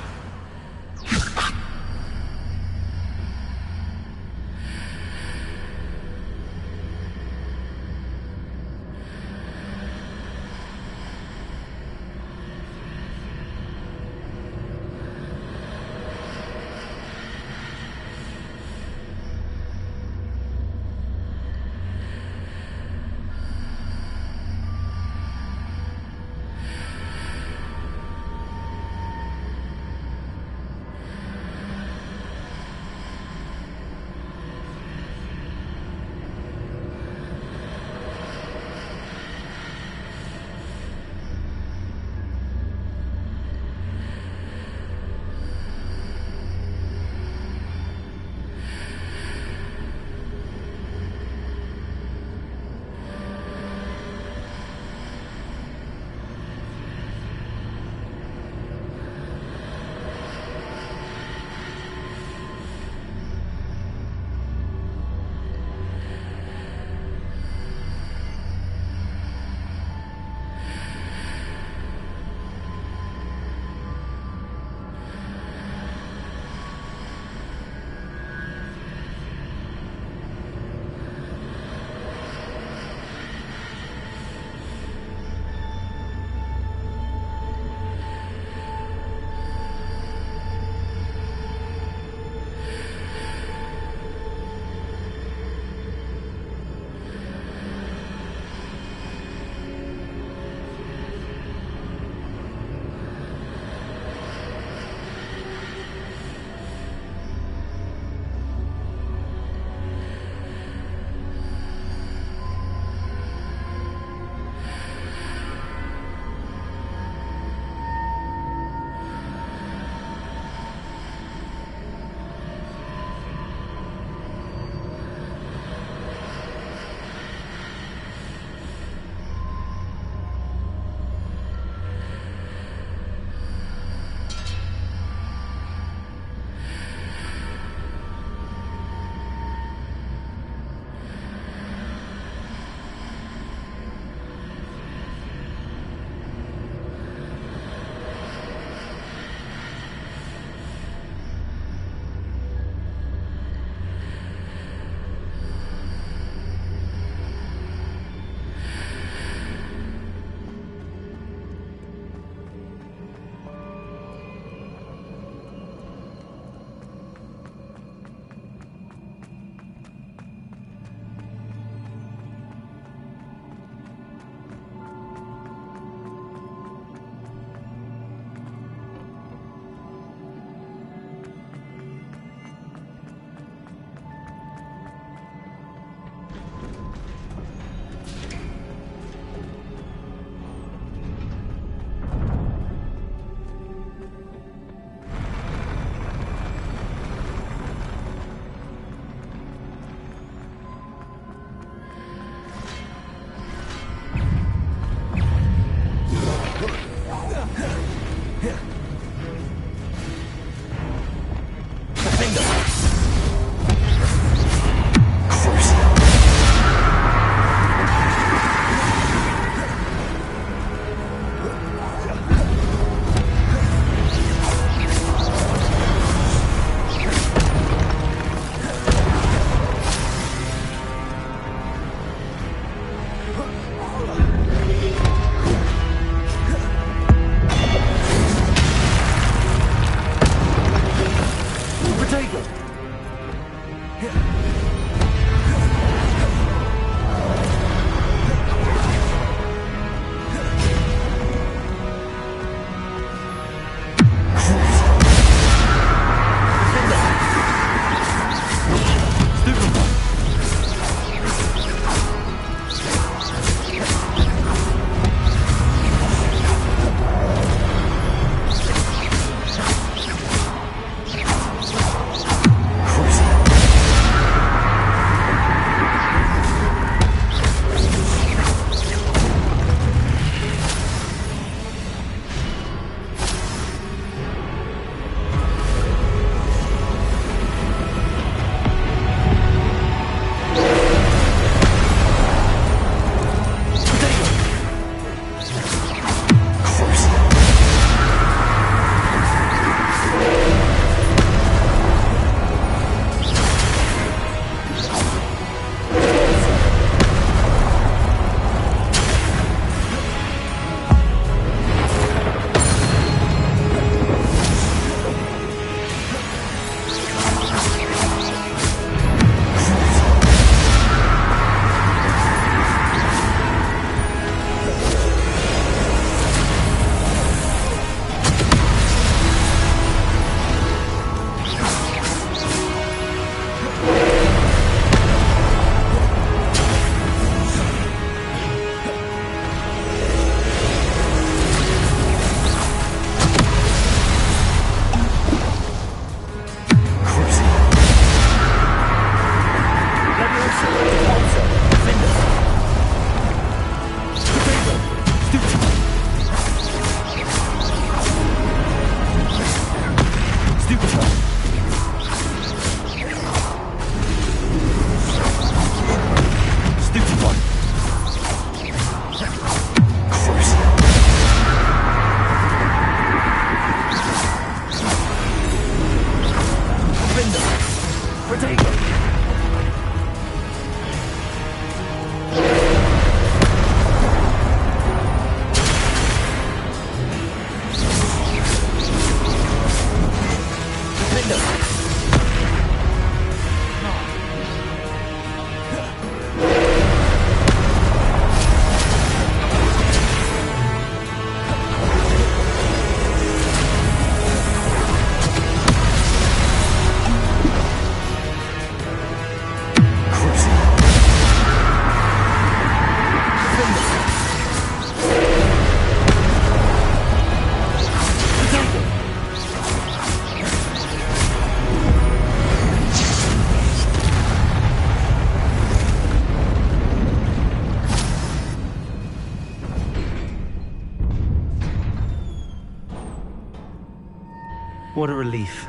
What a relief.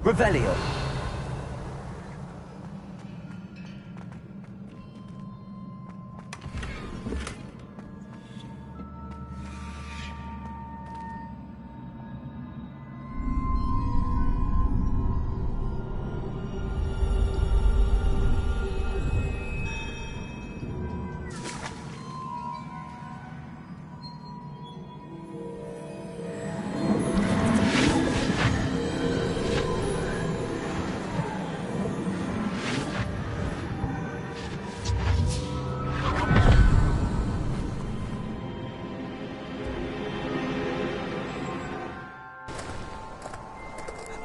Revelio.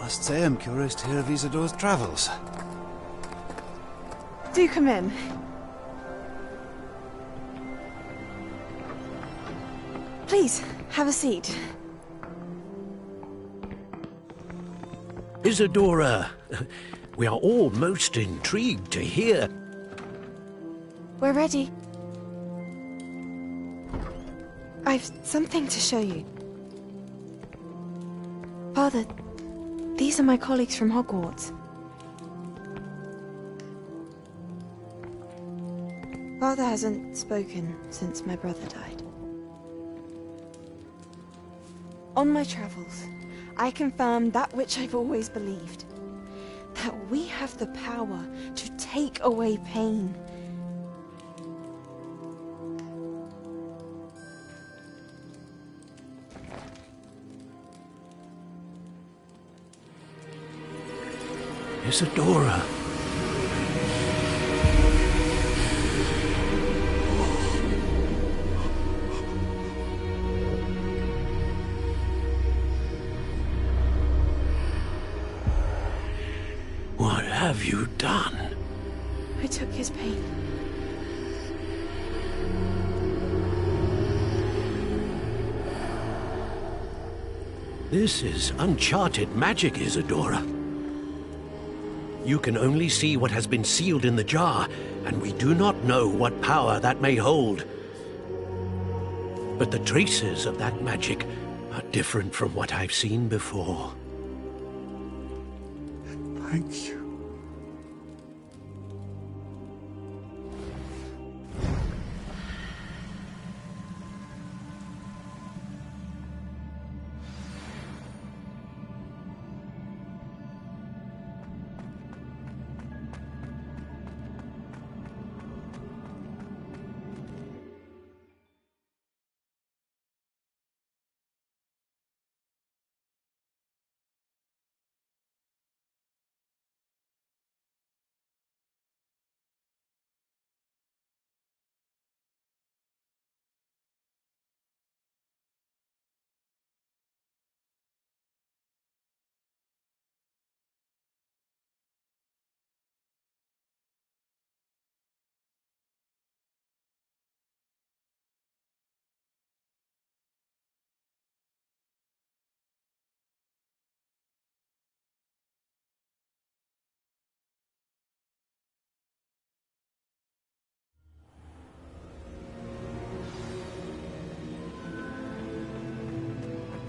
I must say I'm curious to hear of Isidore's travels. Do come in. Please, have a seat. Isidora, we are all most intrigued to hear. We're ready. I've something to show you. Father, these are my colleagues from Hogwarts. Father hasn't spoken since my brother died. On my travels, I confirmed that which I've always believed. That we have the power to take away pain. Isidora. What have you done? I took his pain. This is uncharted magic, Isidora. You can only see what has been sealed in the jar, and we do not know what power that may hold. But the traces of that magic are different from what I've seen before. Thank you.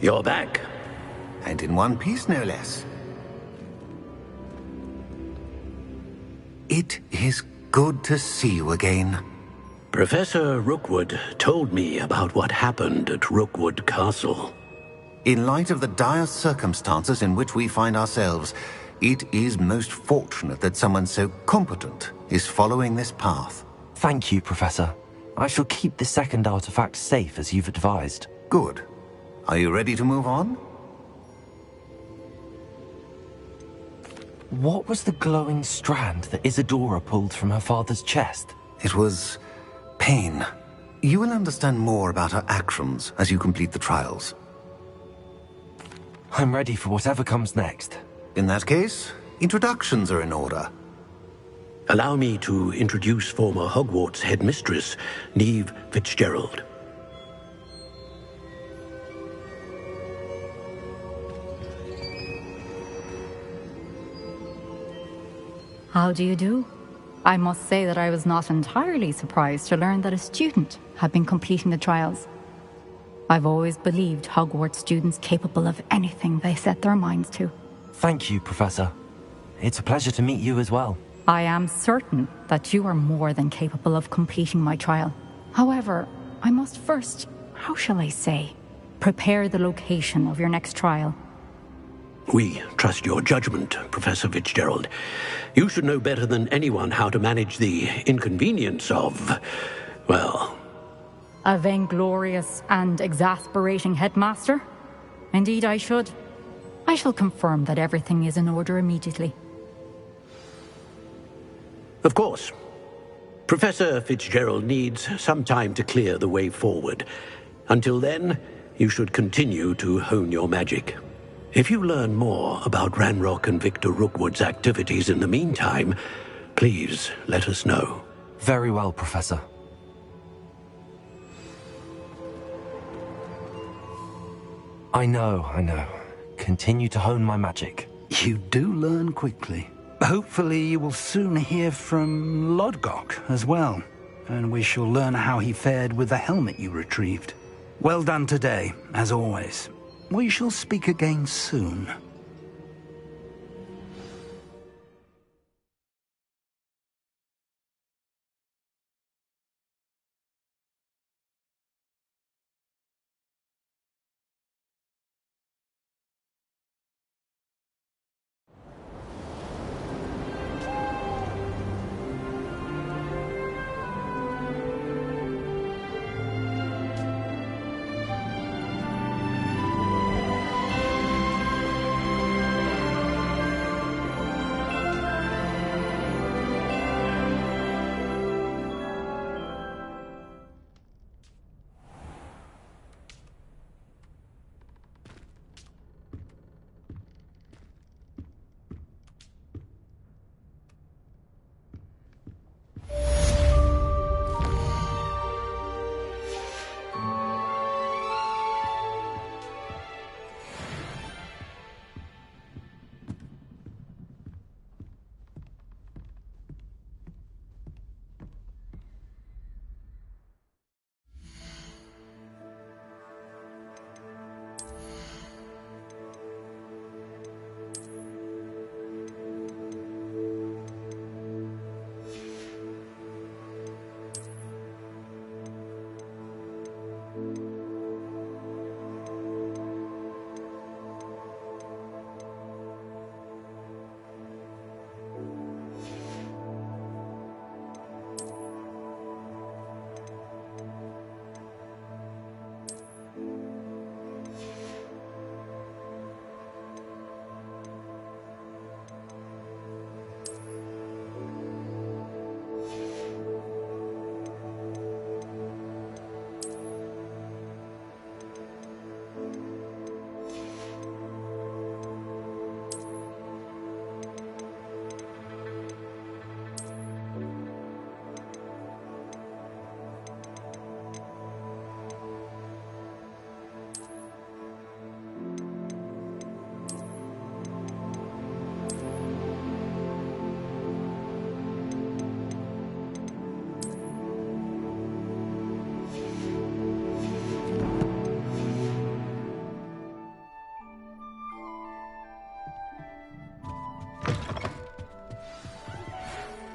You're back. And in one piece, no less. It is good to see you again. Professor Rookwood told me about what happened at Rookwood Castle. In light of the dire circumstances in which we find ourselves, it is most fortunate that someone so competent is following this path. Thank you, Professor. I shall keep the second artifact safe as you've advised. Good. Are you ready to move on? What was the glowing strand that Isidora pulled from her father's chest? It was pain. You will understand more about her actions as you complete the trials. I'm ready for whatever comes next. In that case, introductions are in order. Allow me to introduce former Hogwarts headmistress, Neve Fitzgerald. How do you do? I must say that I was not entirely surprised to learn that a student had been completing the trials. I've always believed Hogwarts students capable of anything they set their minds to. Thank you, Professor. It's a pleasure to meet you as well. I am certain that you are more than capable of completing my trial. However, I must first, how shall I say, prepare the location of your next trial. We trust your judgment, Professor Fitzgerald. You should know better than anyone how to manage the inconvenience of, well... A vainglorious and exasperating headmaster? Indeed I should. I shall confirm that everything is in order immediately. Of course. Professor Fitzgerald needs some time to clear the way forward. Until then, you should continue to hone your magic. If you learn more about Ranrock and Victor Rookwood's activities in the meantime, please let us know. Very well, Professor. I know. Continue to hone my magic. You do learn quickly. Hopefully you will soon hear from Lodgok as well, and we shall learn how he fared with the helmet you retrieved. Well done today, as always. We shall speak again soon.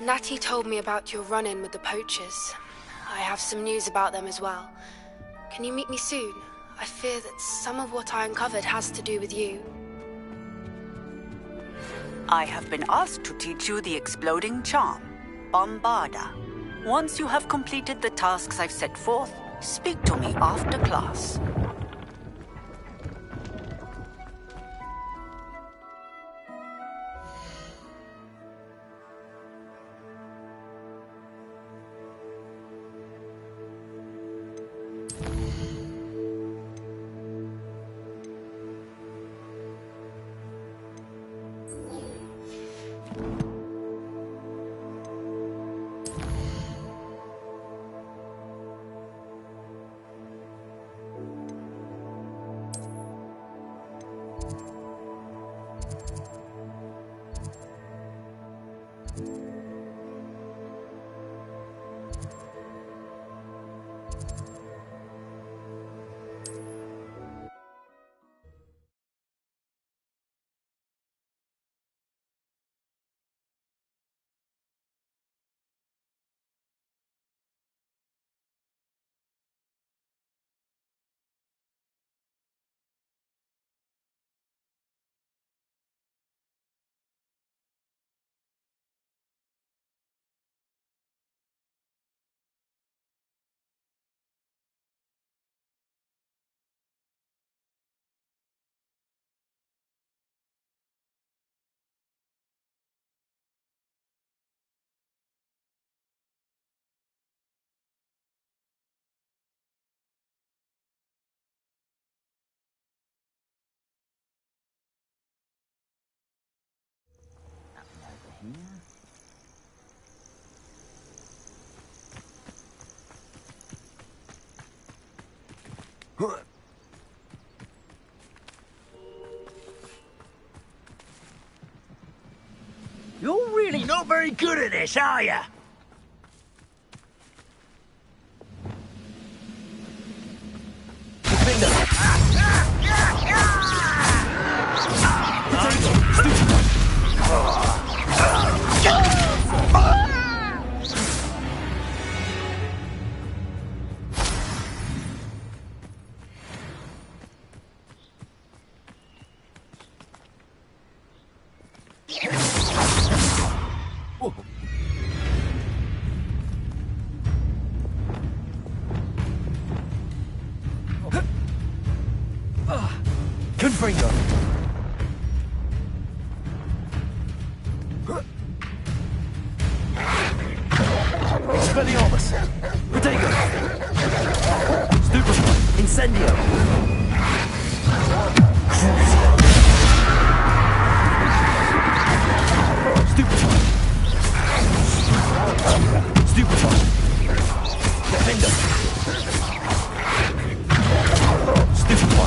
Natty told me about your run-in with the poachers. I have some news about them as well. Can you meet me soon? I fear that some of what I uncovered has to do with you. I have been asked to teach you the exploding charm, Bombarda. Once you have completed the tasks I've set forth, speak to me after class. You're really not very good at this, are you? Confringo. Expelliarmus. Protego. Stupefy. Incendio. Stupefy. Stupefy. Defender. Stupefy.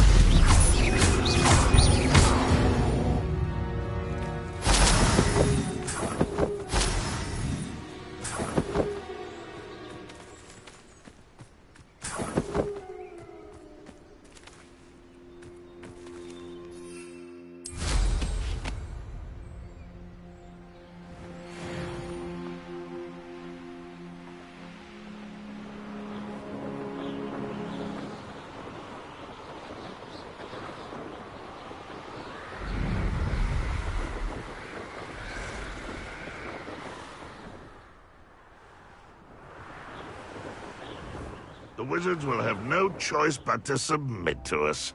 The wizards will have no choice but to submit to us.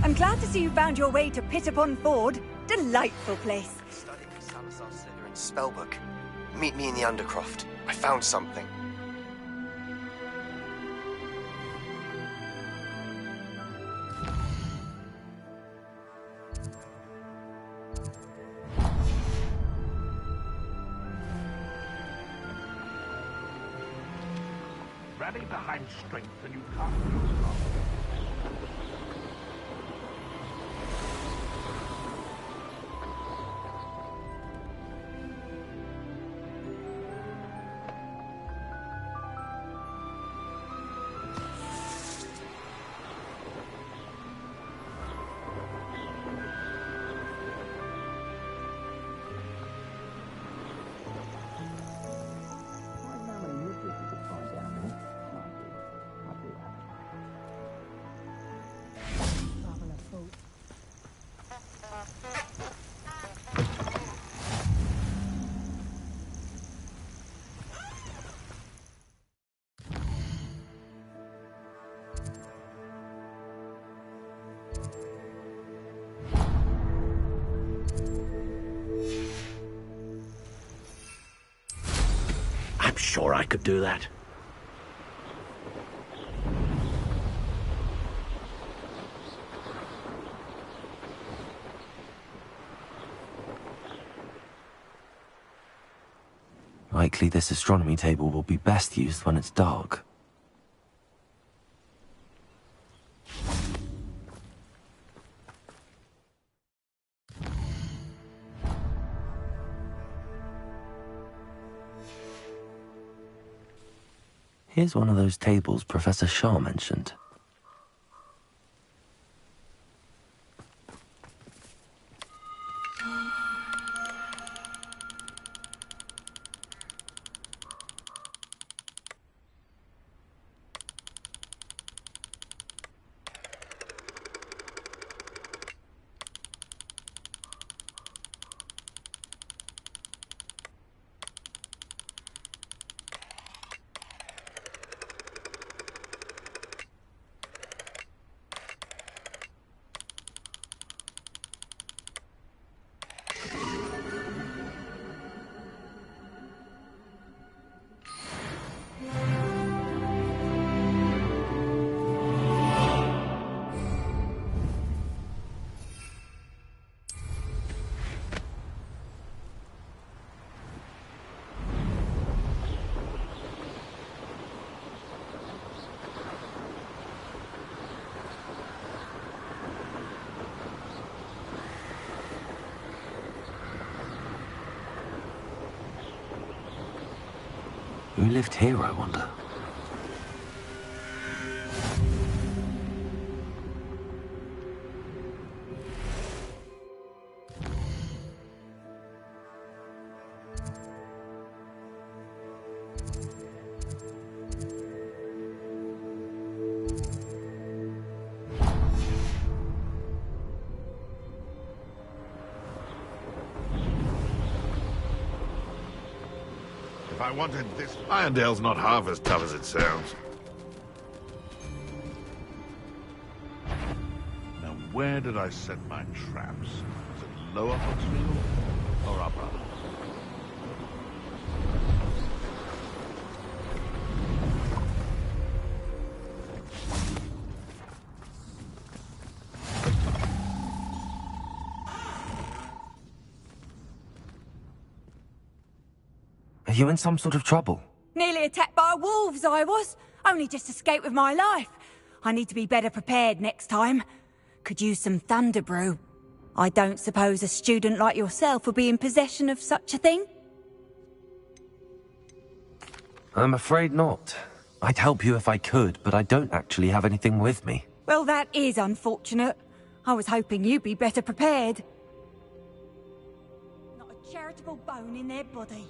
I'm glad to see you found your way to Pit-upon-Ford. Delightful place. Studying Salazar Slytherin's spellbook. Meet me in the Undercroft. I found something. rally behind strength and you can't lose long. I'm sure I could do that. Likely this astronomy table will be best used when it's dark. Here's one of those tables Professor Shaw mentioned. Who lived here, I wonder? If I wanted this, Irondale's not half as tough as it sounds. Now, where did I set my traps? Was it lower Foxfield or upper? Are you in some sort of trouble? Nearly attacked by wolves, I was. Only just escaped with my life. I need to be better prepared next time. Could use some thunder brew. I don't suppose a student like yourself would be in possession of such a thing? I'm afraid not. I'd help you if I could, but I don't actually have anything with me. Well, that is unfortunate. I was hoping you'd be better prepared. Not a charitable bone in their body.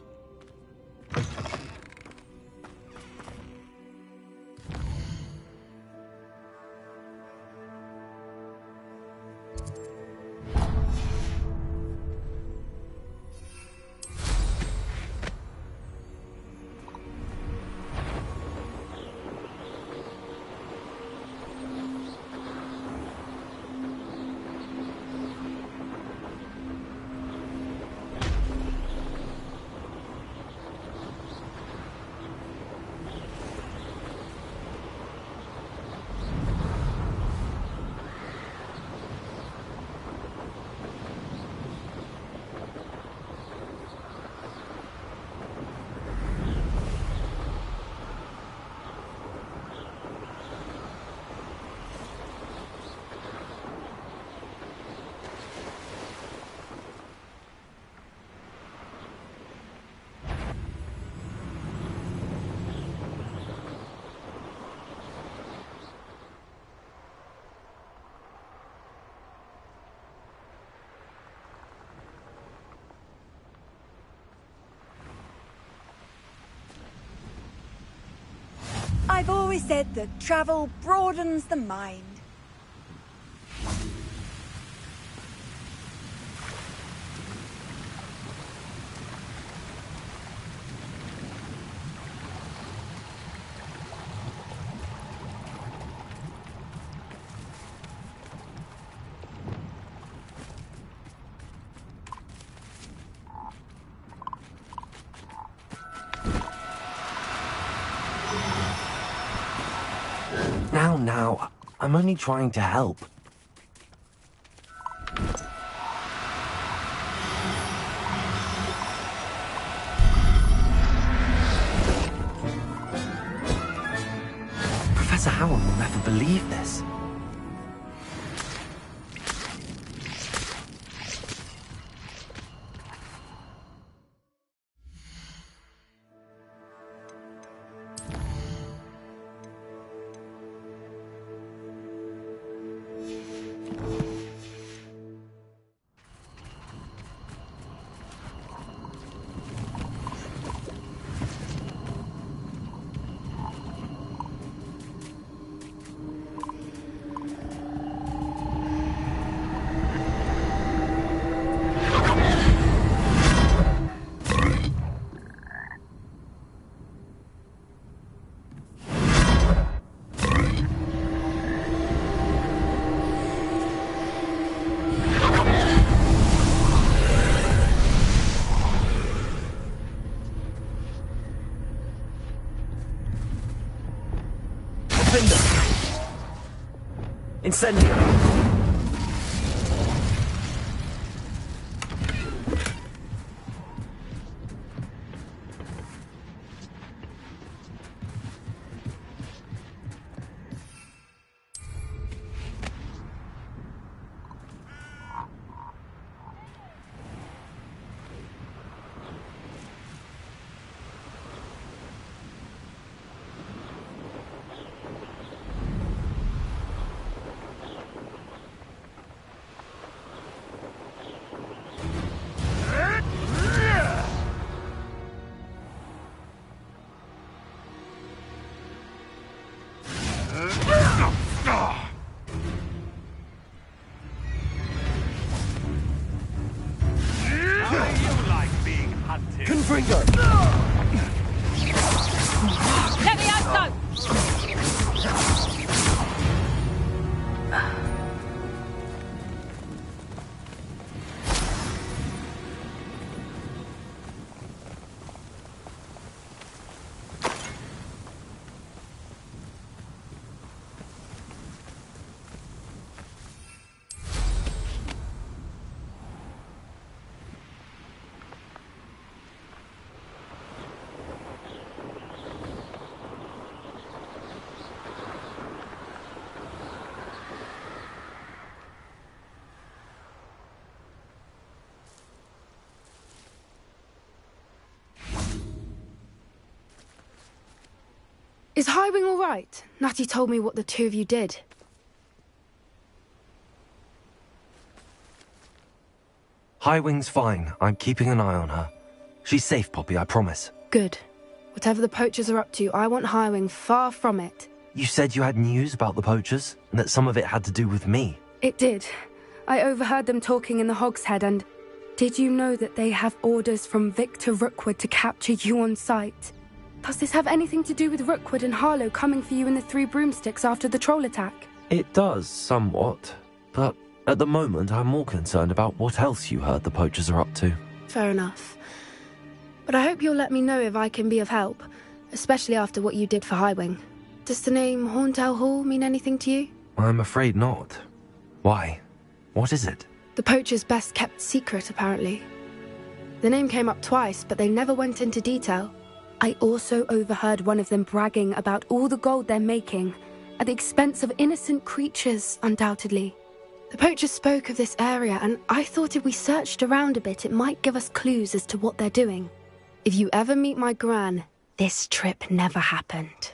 always said that travel broadens the mind. Now, I'm only trying to help. Professor Howard will never believe this. Incendio! Confringo! Levioso! Is Highwing all right? Natty told me what the two of you did. Highwing's fine. I'm keeping an eye on her. She's safe, Poppy, I promise. Good. Whatever the poachers are up to, I want Highwing far from it. You said you had news about the poachers, and that some of it had to do with me. It did. I overheard them talking in the Hogshead, and did you know that they have orders from Victor Rookwood to capture you on sight? Does this have anything to do with Rookwood and Harlow coming for you in the Three Broomsticks after the troll attack? It does, somewhat. But at the moment, I'm more concerned about what else you heard the poachers are up to. Fair enough. But I hope you'll let me know if I can be of help, especially after what you did for Highwing. Does the name Horntail Hall mean anything to you? I'm afraid not. Why? What is it? The poachers' best-kept secret, apparently. The name came up twice, but they never went into detail. I also overheard one of them bragging about all the gold they're making, at the expense of innocent creatures, undoubtedly. The poachers spoke of this area, and I thought if we searched around a bit, it might give us clues as to what they're doing. If you ever meet my gran, this trip never happened.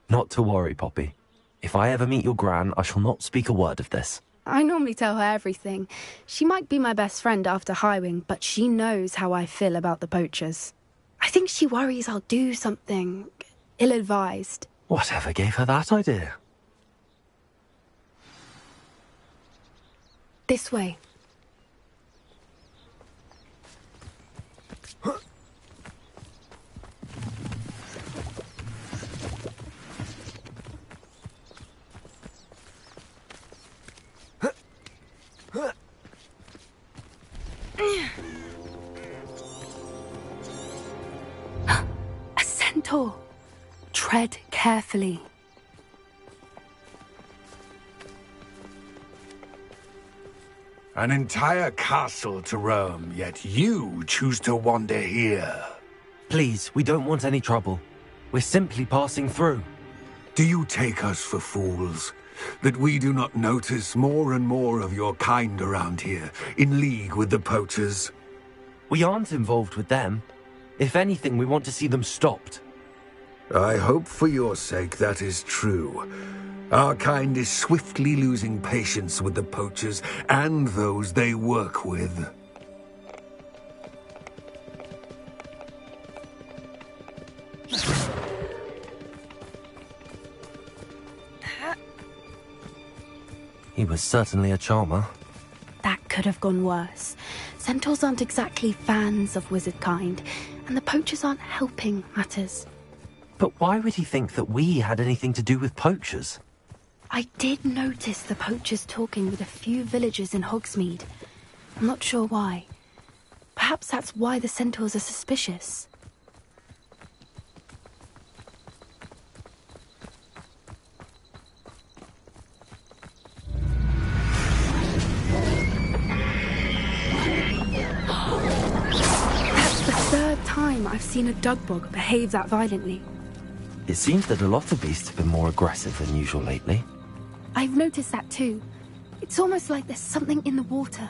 Not to worry, Poppy. If I ever meet your gran, I shall not speak a word of this. I normally tell her everything. She might be my best friend after Highwing, but she knows how I feel about the poachers. I think she worries I'll do something Ill-advised. Whatever gave her that idea? This way. A centaur. Tread carefully. An entire castle to roam, yet you choose to wander here. Please, we don't want any trouble. We're simply passing through. Do you take us for fools? That we do not notice more and more of your kind around here, in league with the poachers? We aren't involved with them. If anything, we want to see them stopped. I hope for your sake that is true. Our kind is swiftly losing patience with the poachers and those they work with. He was certainly a charmer. That could have gone worse. Centaurs aren't exactly fans of wizard kind, and the poachers aren't helping matters. But why would he think that we had anything to do with poachers? I did notice the poachers talking with a few villagers in Hogsmeade. I'm not sure why. Perhaps that's why the centaurs are suspicious. That's the third time I've seen a dugbog behave that violently. It seems that a lot of beasts have been more aggressive than usual lately. I've noticed that too. It's almost like there's something in the water.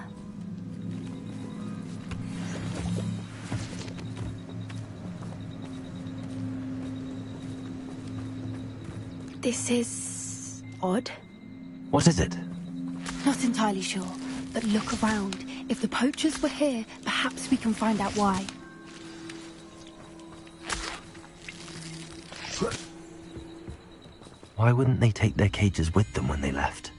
This is odd. What is it? Not entirely sure, but look around. If the poachers were here, perhaps we can find out why. Why wouldn't they take their cages with them when they left?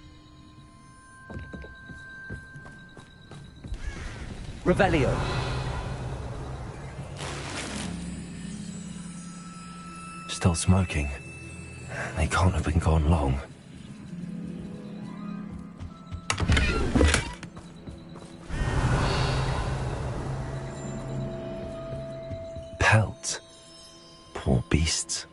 Revelio. Still smoking. They can't have been gone long. Pelt. Poor beasts.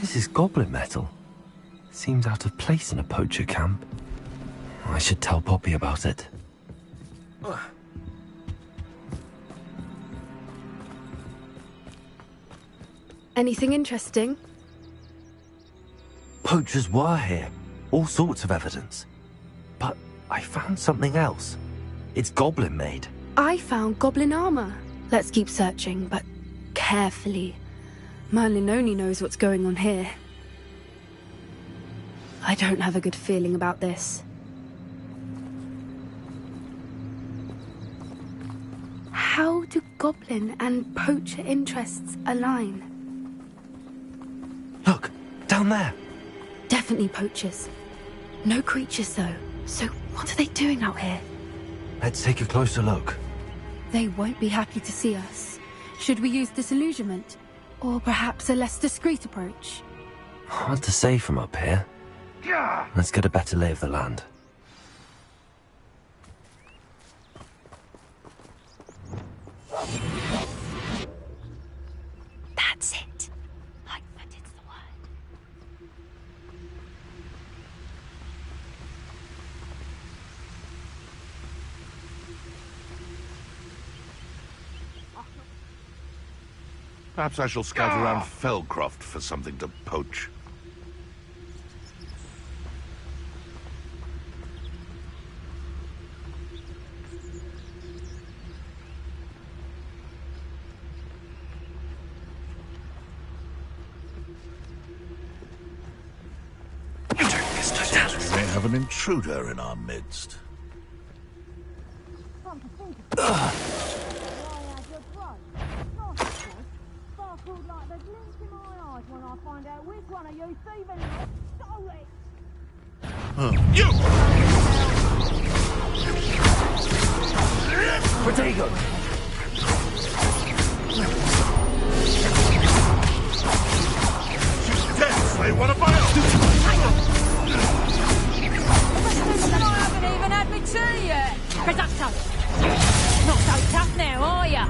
This is goblin metal. Seems out of place in a poacher camp. I should tell Poppy about it. Anything interesting? Poachers were here. All sorts of evidence. But I found something else. It's goblin made. I found goblin armor. Let's keep searching, but carefully. Merlin only knows what's going on here. I don't have a good feeling about this. How do goblin and poacher interests align? Look, down there. Definitely poachers. No creatures though. So what are they doing out here? Let's take a closer look. They won't be happy to see us. Should we use disillusionment? Or perhaps a less discreet approach? Hard to say from up here. Let's get a better lay of the land. That's it. Like that is the word. Perhaps I shall scout around Felcroft for something to poach. We may have have an intruder in our midst. You! Protego! She's dead! They want to buy us! I haven't even had my tea yet. Reducto! Not so tough now, are ya?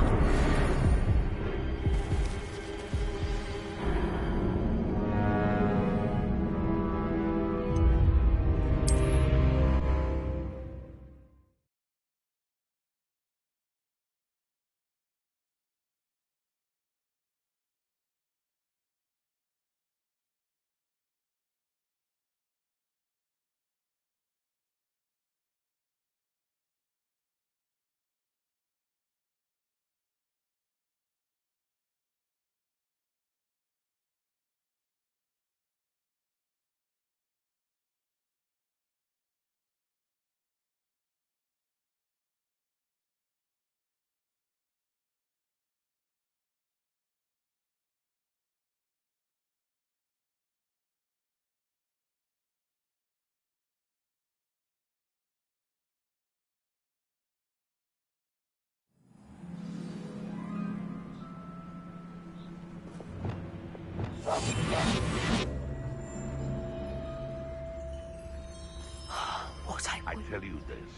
I tell you this,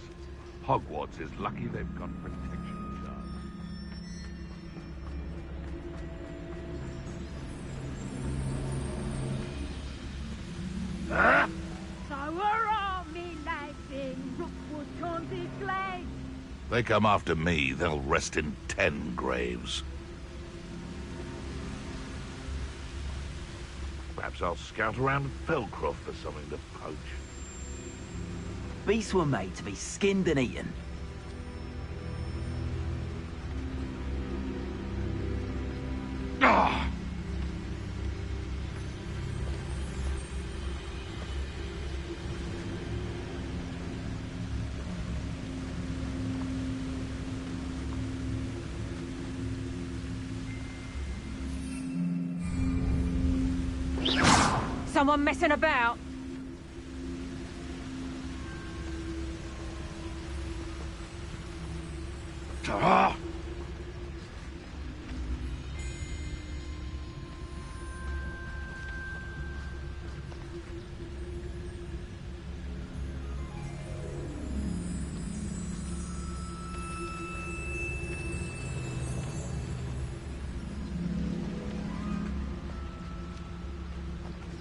Hogwarts is lucky they've got protection charms. So where are me lads in Rookwood County Glade? They come after me, they'll rest in 10 graves. Perhaps I'll scout around Felcroft for something to poach. Beasts were made to be skinned and eaten. Ah! Someone messing about? Ah!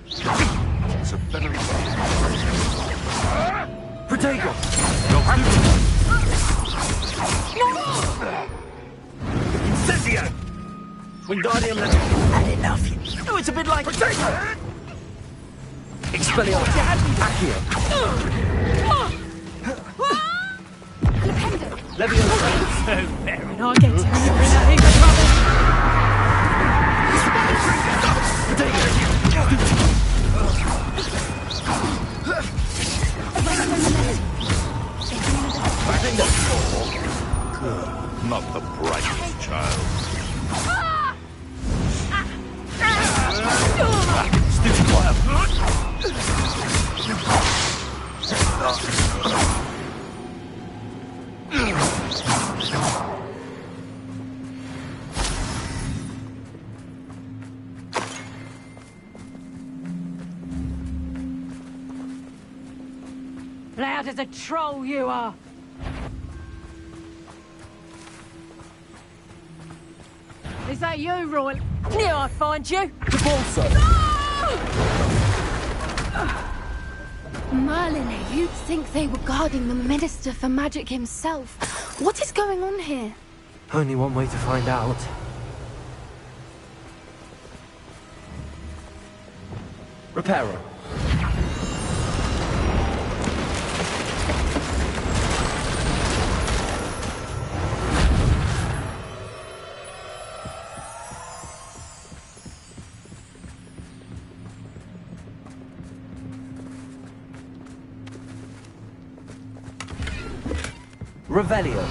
It's a better Protego! Incendio! Wingardium Leviosa. Had enough. Oh, it's a bit like... Protego! Expelliarmus. Accio. Leviosa. So very. And I get to you in a heap of trouble. Not the brightest child. Stupid wild. Loud as a troll you are. Is that you, Roy? Knew I'd find you. The Balsa. Merlin, you'd think they were guarding the Minister for Magic himself. What is going on here? Only one way to find out. Reparo. Revelio.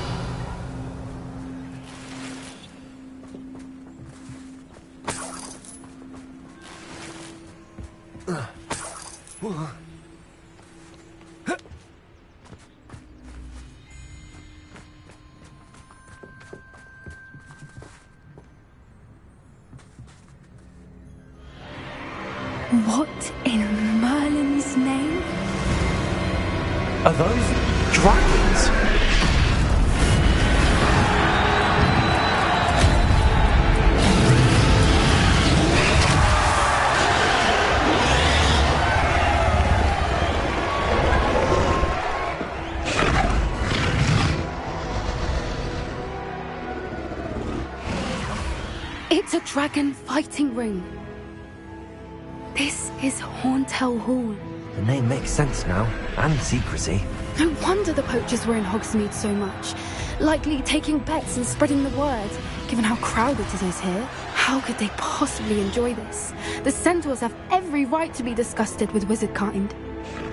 What in Merlin's name? Are those dragons? It's a dragon fighting ring. This is Horntail Hall. The name makes sense now, and secrecy. No wonder the poachers were in Hogsmeade so much. Likely taking bets and spreading the word, given how crowded it is here. How could they possibly enjoy this? The centaurs have every right to be disgusted with wizard kind.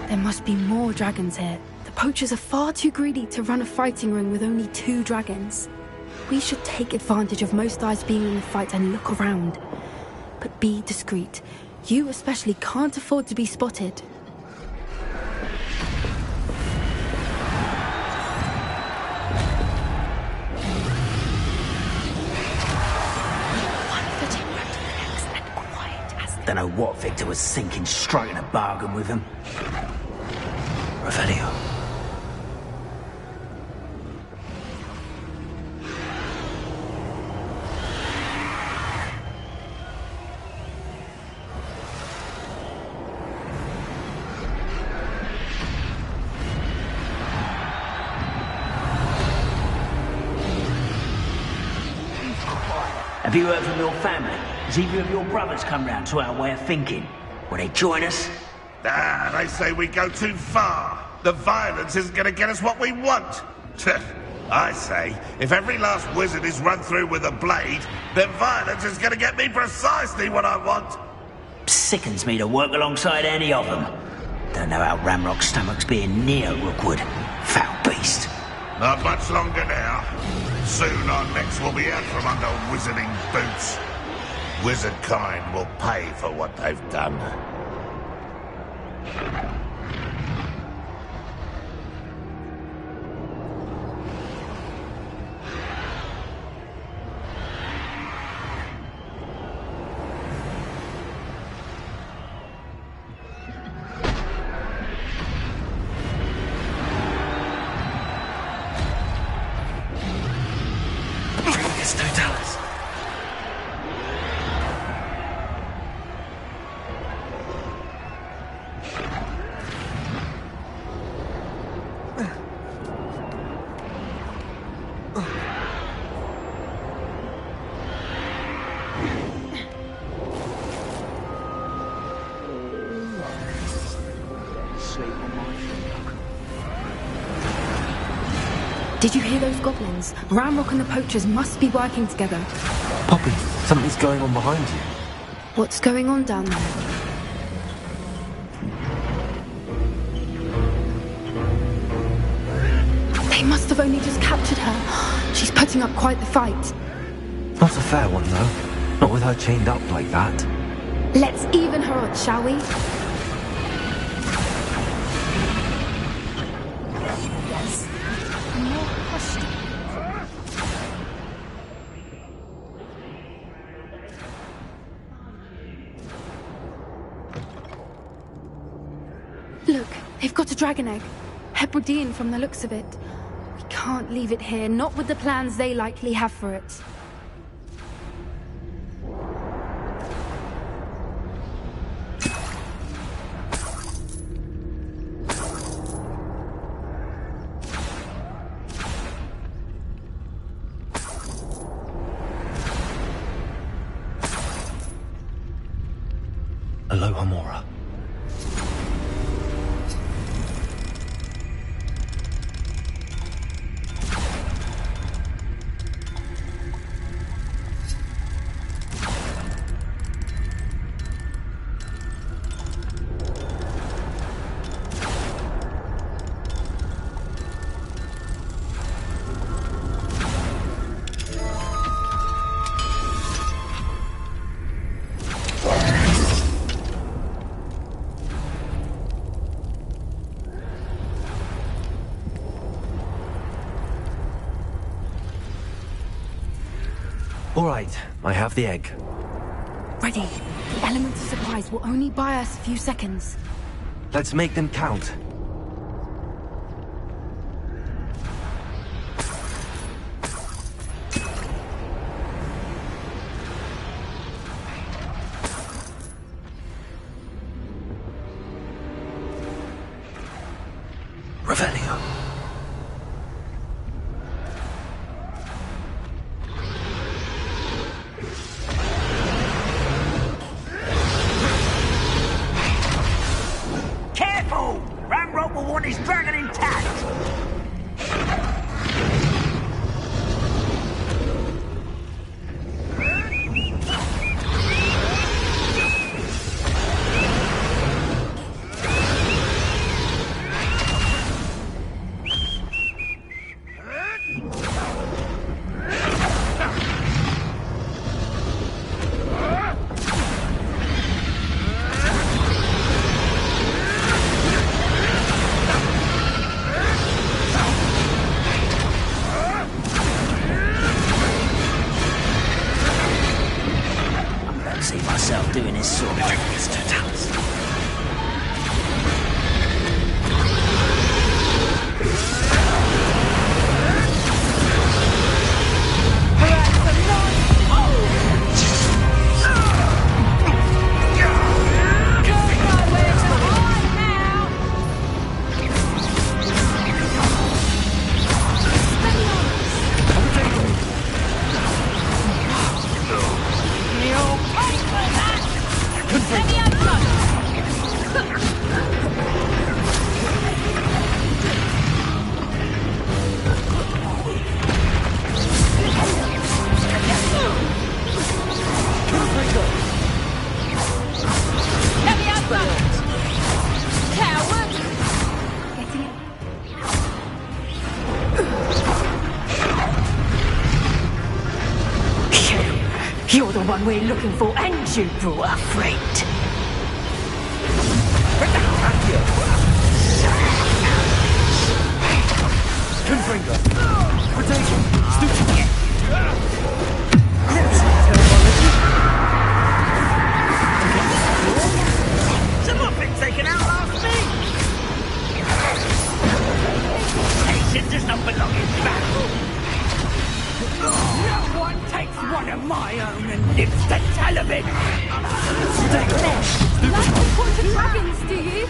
There must be more dragons here. The poachers are far too greedy to run a fighting ring with only 2 dragons. We should take advantage of most eyes being in the fight and look around. But be discreet. You especially can't afford to be spotted. One foot in front of the next and quiet as Don't know what Victor was thinking, striking a bargain with him. Revelio. Have you heard from your family? Has either of your brothers come round to our way of thinking? Will they join us? Ah, they say we go too far. The violence isn't going to get us what we want. I say, if every last wizard is run through with a blade, then violence is going to get me precisely what I want. Sickens me to work alongside any of them. Don't know how Ramrock's stomach's being near Rookwood. Foul beast. Not much longer now. Soon our necks will be out from under wizarding boots. Wizard kind will pay for what they've done. Did you hear those goblins? Ramrock and the poachers must be working together. Poppy, something's going on behind you. What's going on down there? They must have only just captured her. She's putting up quite the fight. Not a fair one, though. Not with her chained up like that. Let's even her odds, shall we? yes. More question. Look, they've got a dragon egg. Hebridean from the looks of it. We can't leave it here, not with the plans they likely have for it. Aloha Mora. right, I have the egg. Ready. The element of surprise will only buy us a few seconds. Let's make them count. Revelio. Careful! Ramrock will want his dragon intact! See myself doing this sort of thing. You're the one we're looking for, and you brought a friend. Confringo. Potato. Stupid. Someone been taken out last week! Nation does not belong in battle! No one takes one of my own and lives to tell of it! You like to torture dragons, do you?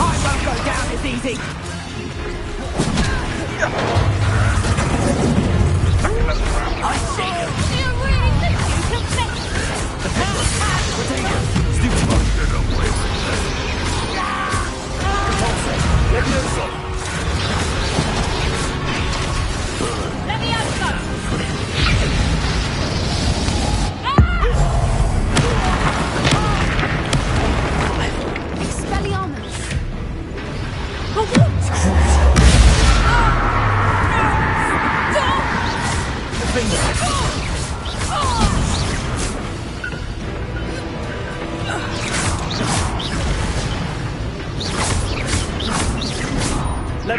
I won't go down as easy! I see you! You really think you can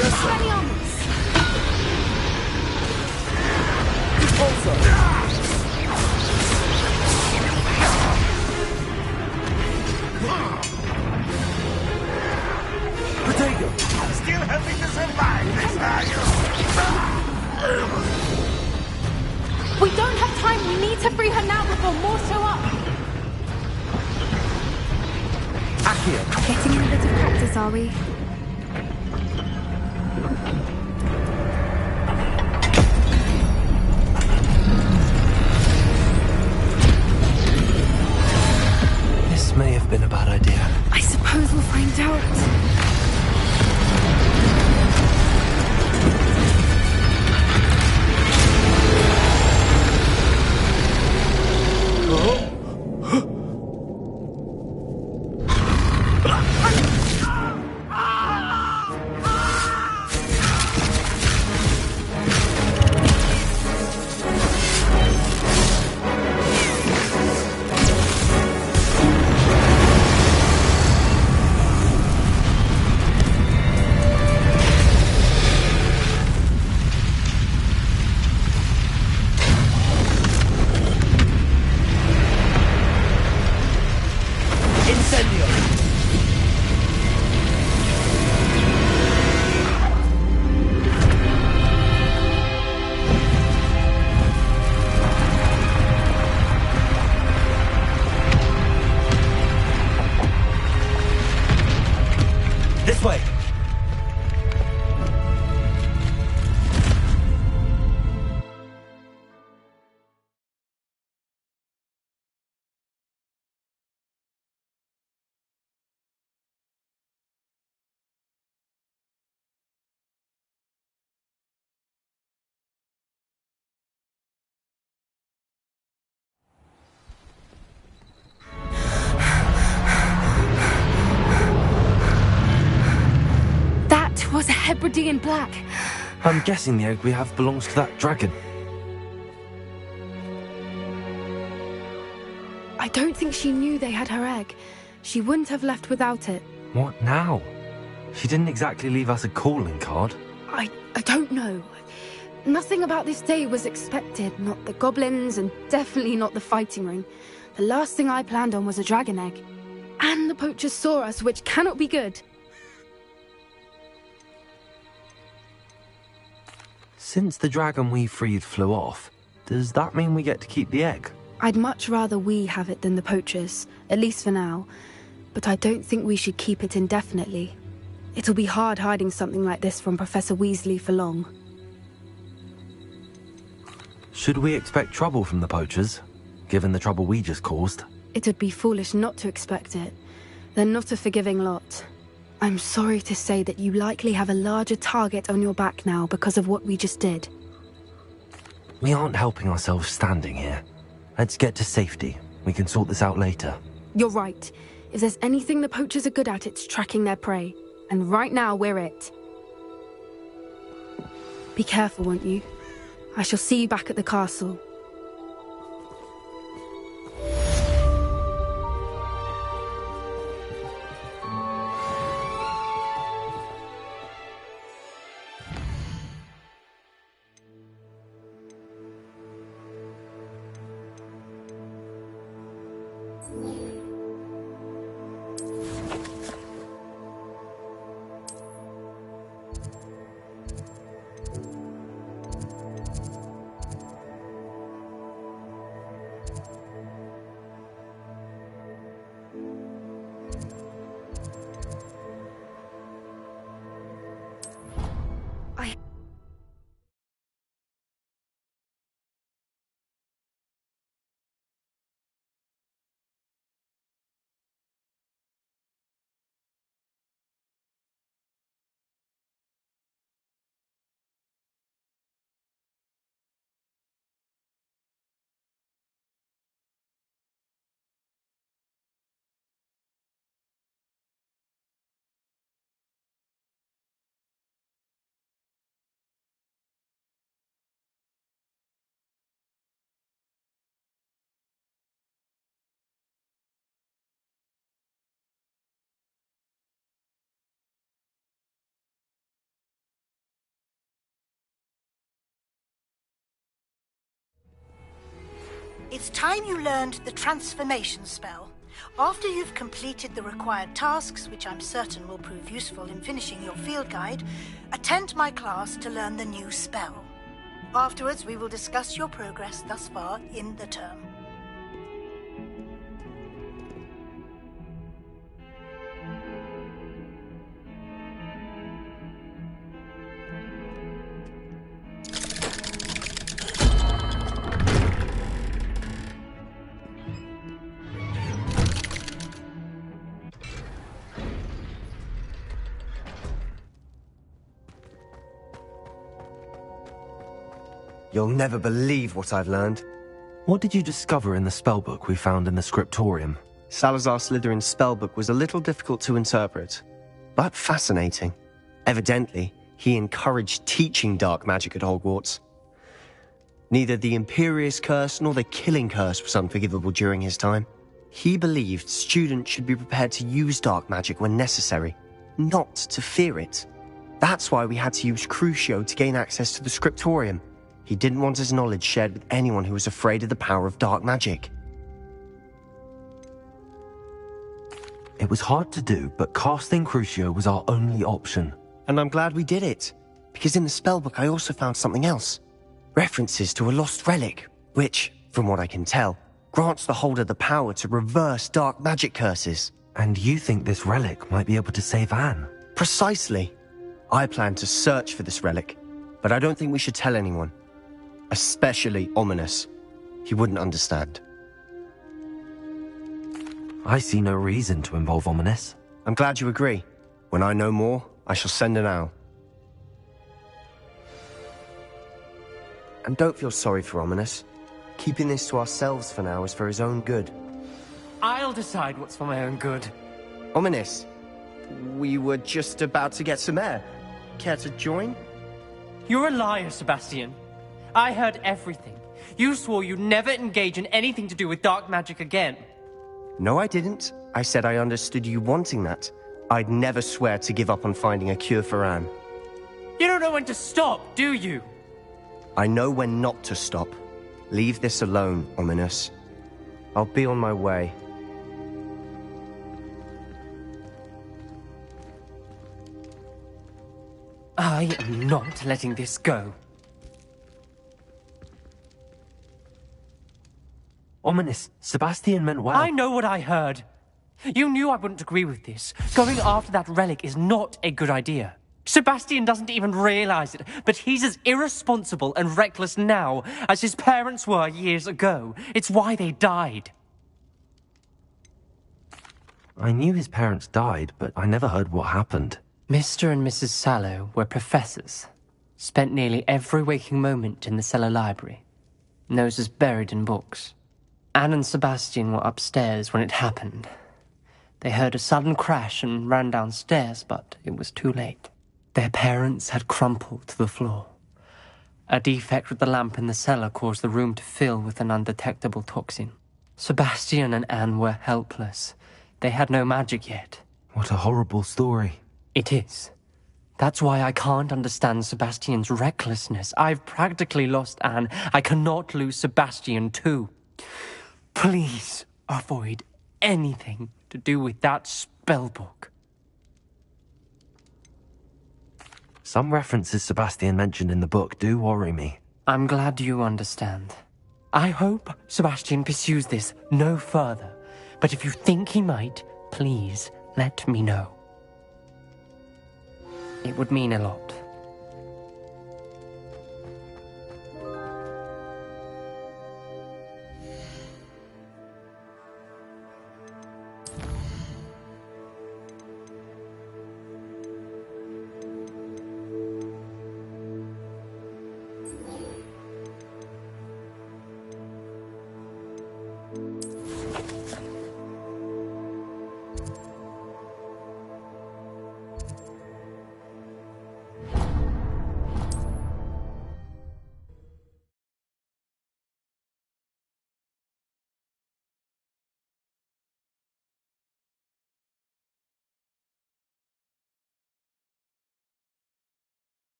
Expelliarmus! Still hoping to survive this, are you? We don't have time. We need to free her now before more show up. Accio. Getting in a bit of practice, are we? This may have been a bad idea. I suppose we'll find out. This way! Was a Hebridean black. I'm guessing the egg we have belongs to that dragon. I don't think she knew they had her egg. She wouldn't have left without it. What now? She didn't exactly leave us a calling card. I don't know. Nothing about this day was expected. Not the goblins, and definitely not the fighting ring. The last thing I planned on was a dragon egg. And the poachers saw us, which cannot be good. Since the dragon we freed flew off, does that mean we get to keep the egg? I'd much rather we have it than the poachers, at least for now. But I don't think we should keep it indefinitely. It'll be hard hiding something like this from Professor Weasley for long. Should we expect trouble from the poachers, given the trouble we just caused? It would be foolish not to expect it. They're not a forgiving lot. I'm sorry to say that you likely have a larger target on your back now because of what we just did. We aren't helping ourselves standing here. Let's get to safety. We can sort this out later. You're right. If there's anything the poachers are good at, it's tracking their prey. And right now, we're it. Be careful, won't you? I shall see you back at the castle. It's time you learned the transformation spell. After you've completed the required tasks, which I'm certain will prove useful in finishing your field guide, attend my class to learn the new spell. Afterwards, we will discuss your progress thus far in the term. You'll never believe what I've learned. What did you discover in the spellbook we found in the scriptorium? Salazar Slytherin's spellbook was a little difficult to interpret, but fascinating. Evidently, he encouraged teaching dark magic at Hogwarts. Neither the Imperious Curse nor the Killing Curse was unforgivable during his time. He believed students should be prepared to use dark magic when necessary, not to fear it. That's why we had to use Crucio to gain access to the scriptorium. He didn't want his knowledge shared with anyone who was afraid of the power of dark magic. It was hard to do, but casting Crucio was our only option. And I'm glad we did it, because in the spellbook I also found something else. References to a lost relic, which, from what I can tell, grants the holder the power to reverse dark magic curses. And you think this relic might be able to save Anne? Precisely. I plan to search for this relic, but I don't think we should tell anyone. Especially Ominous. He wouldn't understand. I see no reason to involve Ominous. I'm glad you agree. When I know more, I shall send an owl. And don't feel sorry for Ominous. Keeping this to ourselves for now is for his own good. I'll decide what's for my own good. Ominous, we were just about to get some air. Care to join? You're a liar, Sebastian. I heard everything. You swore you'd never engage in anything to do with dark magic again. No, I didn't. I said I understood you wanting that. I'd never swear to give up on finding a cure for Anne. You don't know when to stop, do you? I know when not to stop. Leave this alone, Ominous. I'll be on my way. I am not letting this go. Ominous, Sebastian meant well. I know what I heard. You knew I wouldn't agree with this. Going after that relic is not a good idea. Sebastian doesn't even realize it, but he's as irresponsible and reckless now as his parents were years ago. It's why they died. I knew his parents died, but I never heard what happened. Mr. and Mrs. Sallow were professors. Spent nearly every waking moment in the cellar library. Noses buried in books. Anne and Sebastian were upstairs when it happened. They heard a sudden crash and ran downstairs, but it was too late. Their parents had crumpled to the floor. A defect with the lamp in the cellar caused the room to fill with an undetectable toxin. Sebastian and Anne were helpless. They had no magic yet. What a horrible story. It is. That's why I can't understand Sebastian's recklessness. I've practically lost Anne. I cannot lose Sebastian too. Please avoid anything to do with that spellbook. Some references Sebastian mentioned in the book do worry me. I'm glad you understand. I hope Sebastian pursues this no further. But if you think he might, please let me know. It would mean a lot.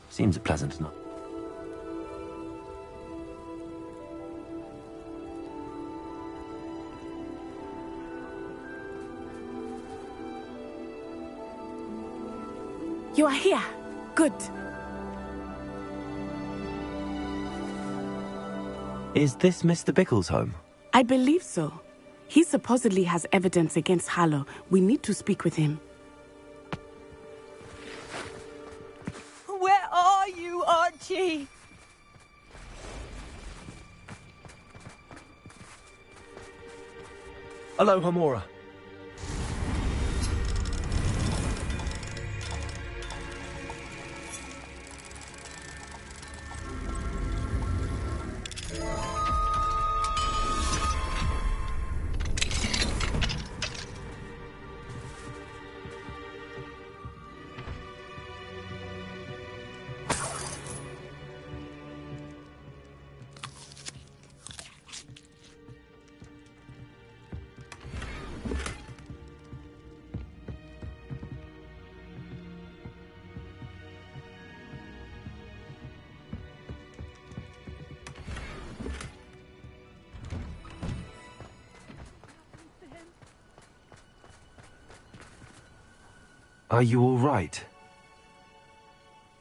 Seems pleasant enough. You are here. Good. Is this Mr. Bickle's home? I believe so. He supposedly has evidence against Harlow. We need to speak with him. Where are you, Archie? Hello, Hamora. Are you all right?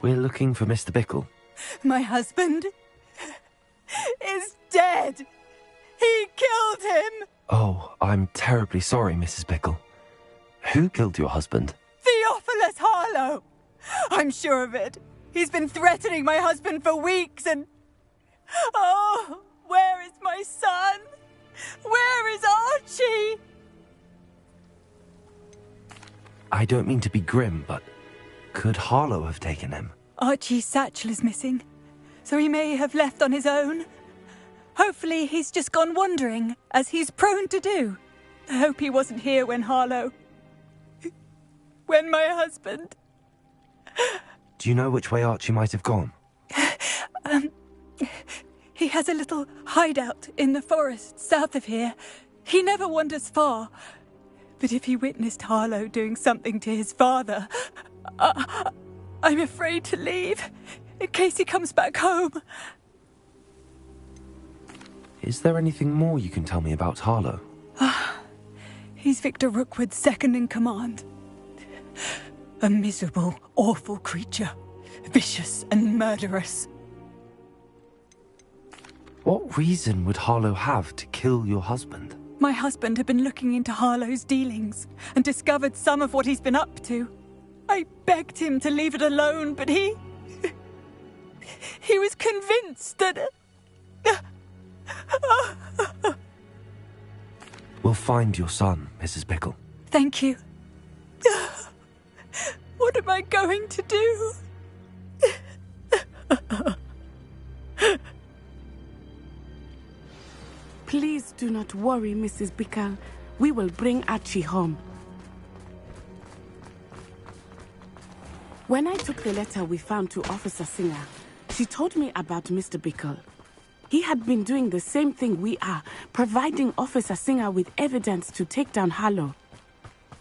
We're looking for Mr. Bickle. My husband is dead. He killed him. Oh, I'm terribly sorry, Mrs. Bickle. Who killed your husband? Theophilus Harlow. I'm sure of it. He's been threatening my husband for weeks and... Oh, where is my son? Where is Archie? I don't mean to be grim, but could Harlow have taken him? Archie's satchel is missing, so he may have left on his own. Hopefully he's just gone wandering, as he's prone to do. I hope he wasn't here when when my husband... Do you know which way Archie might have gone? He has a little hideout in the forest south of here. He never wanders far. But if he witnessed Harlow doing something to his father, I'm afraid to leave, in case he comes back home. Is there anything more you can tell me about Harlow? He's Victor Rookwood's second in command. A miserable, awful creature. Vicious and murderous. What reason would Harlow have to kill your husband? My husband had been looking into Harlow's dealings and discovered some of what he's been up to. I begged him to leave it alone, but he was convinced that... We'll find your son, Mrs. Bickle. Thank you. What am I going to do? Please do not worry, Mrs. Bickle. We will bring Archie home. When I took the letter we found to Officer Singer, she told me about Mr. Bickle. He had been doing the same thing we are, providing Officer Singer with evidence to take down Harlow.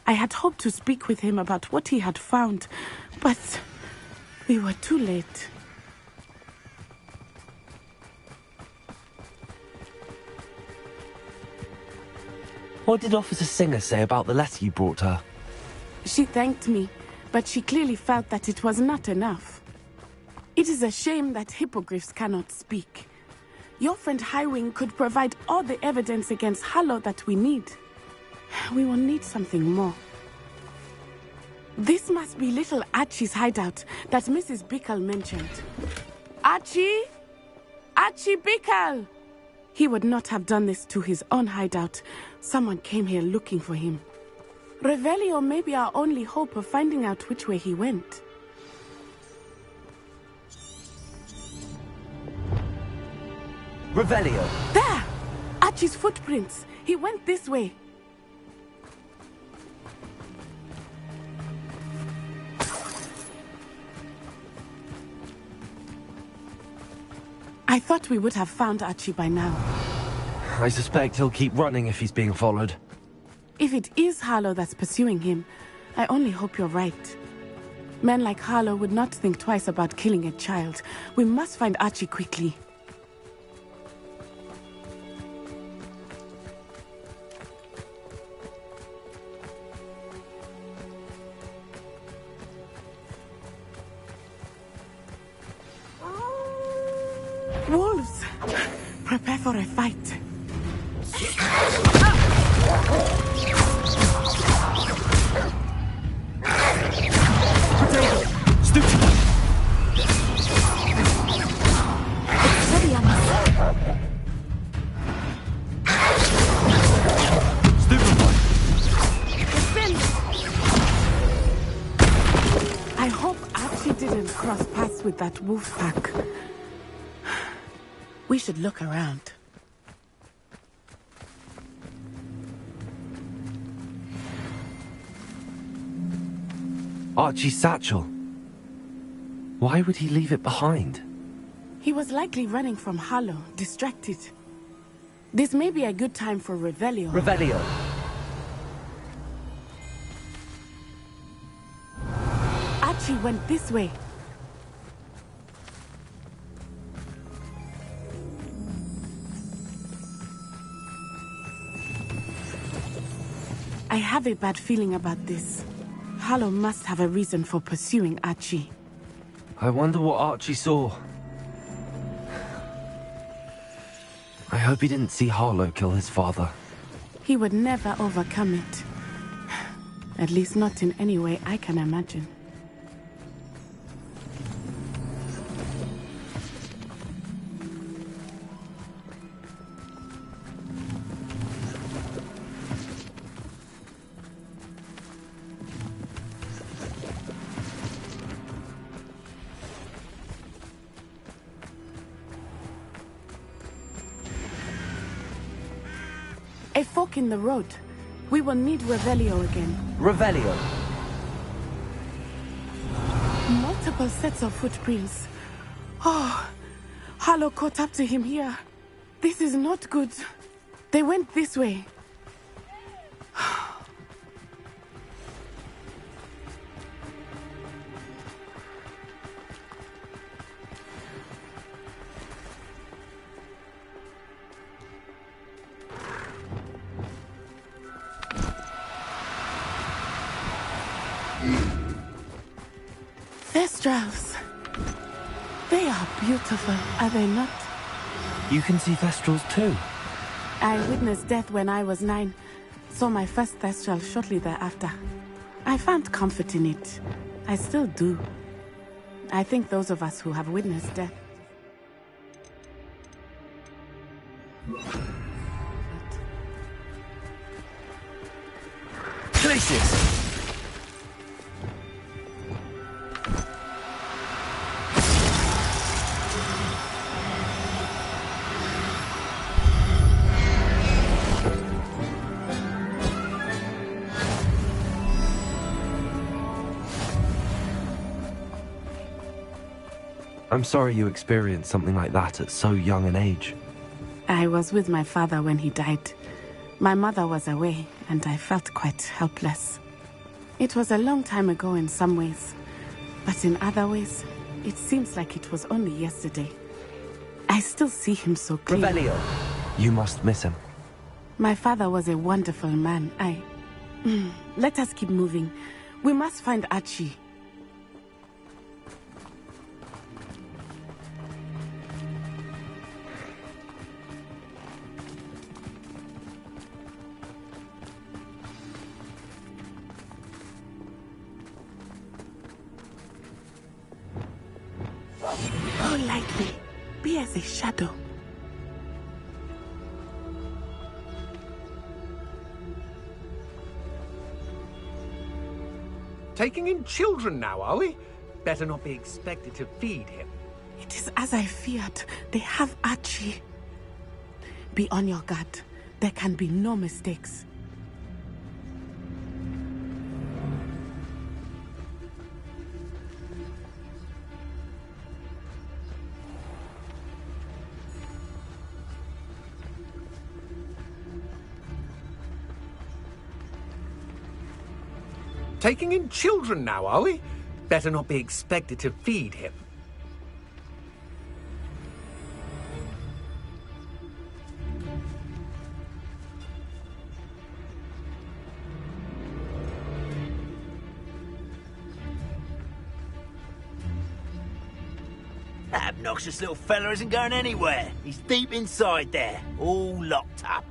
I had hoped to speak with him about what he had found, but we were too late. What did Officer Singer say about the letter you brought her? She thanked me, but she clearly felt that it was not enough. It is a shame that hippogriffs cannot speak. Your friend Highwing could provide all the evidence against Harlow that we need. We will need something more. This must be little Archie's hideout that Mrs. Bickle mentioned. Archie? Archie Bickle! He would not have done this to his own hideout. Someone came here looking for him. Revelio may be our only hope of finding out which way he went. Revelio! There! Archie's footprints. He went this way. I thought we would have found Archie by now. I suspect he'll keep running if he's being followed. If it is Harlow that's pursuing him, I only hope you're right. Men like Harlow would not think twice about killing a child. We must find Archie quickly. Wolves! Prepare for a fight. I hope Archie didn't cross paths with that wolf pack. We should look around. Archie's satchel. Why would he leave it behind? He was likely running from Harlow, distracted. This may be a good time for Revelio. Revelio! Archie went this way. I have a bad feeling about this. Harlow must have a reason for pursuing Archie. I wonder what Archie saw. I hope he didn't see Harlow kill his father. He would never overcome it. At least not in any way I can imagine. A fork in the road. We will need Revelio again. Revelio? Multiple sets of footprints. Oh, Harlow caught up to him here. This is not good. They went this way. Thestrals. They are beautiful, are they not? You can see Thestrals too? I witnessed death when I was 9. Saw my first Thestral shortly thereafter. I found comfort in it. I still do. I think those of us who have witnessed death. Glacius! I'm sorry you experienced something like that at so young an age. I was with my father when he died. My mother was away, and I felt quite helpless. It was a long time ago in some ways, but in other ways, it seems like it was only yesterday. I still see him so clearly. Revelio! You must miss him. My father was a wonderful man. Let us keep moving. We must find Archie. Oh, lightly. Be as a shadow. Taking in children now, are we? Better not be expected to feed him. It is as I feared. They have Archie. Be on your guard. There can be no mistakes. Taking in children now, are we? Better not be expected to feed him. That obnoxious little fella isn't going anywhere. He's deep inside there, all locked up.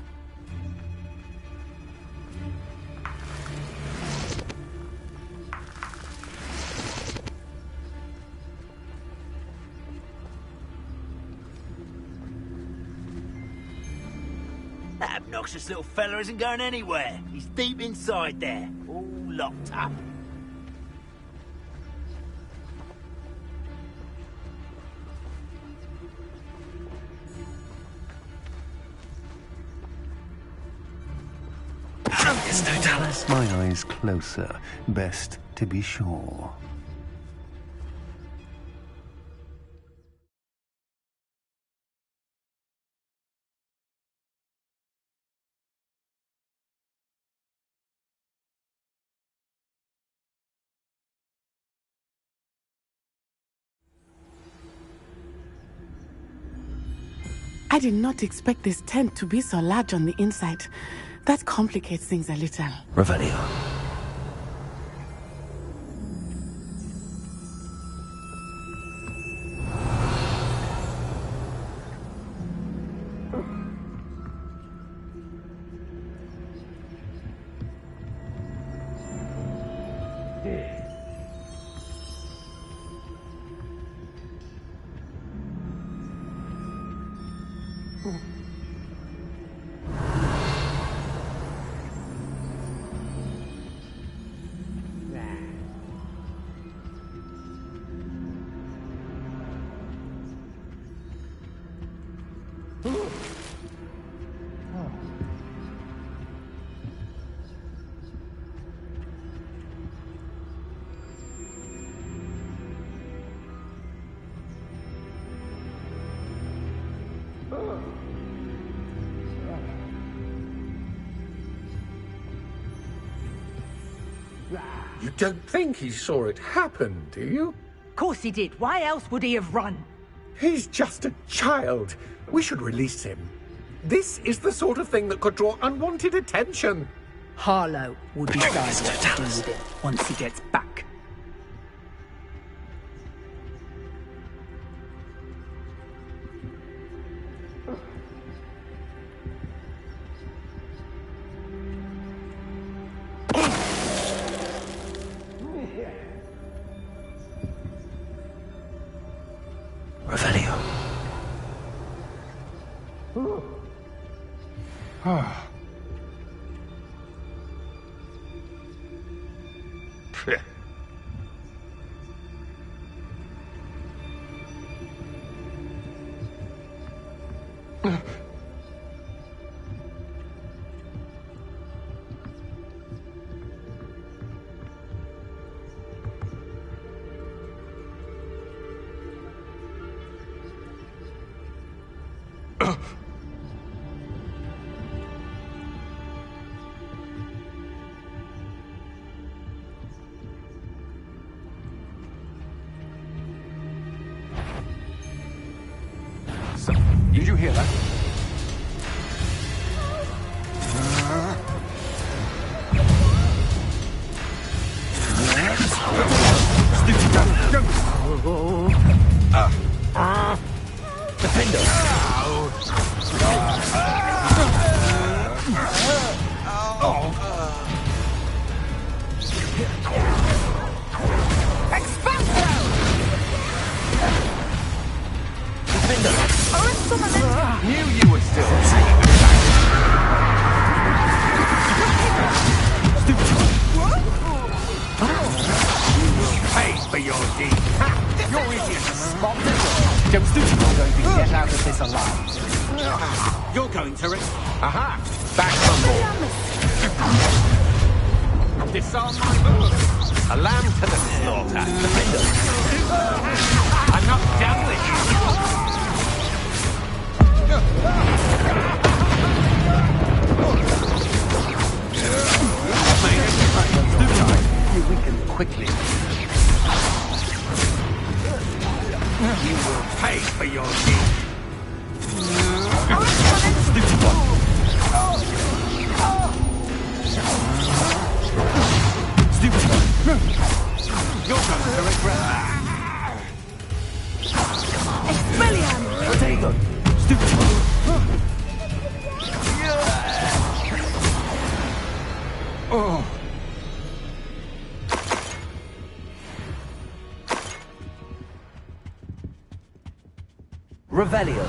That obnoxious little fella isn't going anywhere. He's deep inside there, all locked up. Press my eyes closer. Best to be sure. I did not expect this tent to be so large on the inside. That complicates things a little. Revelio. You don't think he saw it happen, do you? Of course he did. Why else would he have run? He's just a child. We should release him. This is the sort of thing that could draw unwanted attention. Harlow would decide what to do with him once he gets back. Revelio. Did you hear that? Defender! Knew you were still. Pay for your deed. You're idiots spotted. Don't going to get out of this alive. You're going to it. Aha! Back on board. Disarm my boat. A lamb to the slaughter. I'm not done with you. You weaken quickly. You will pay for your deed. Stupid one. Stupid one. You're going to regret that. Expelliarmus. Potato. Stupid one. Oh. Revelio.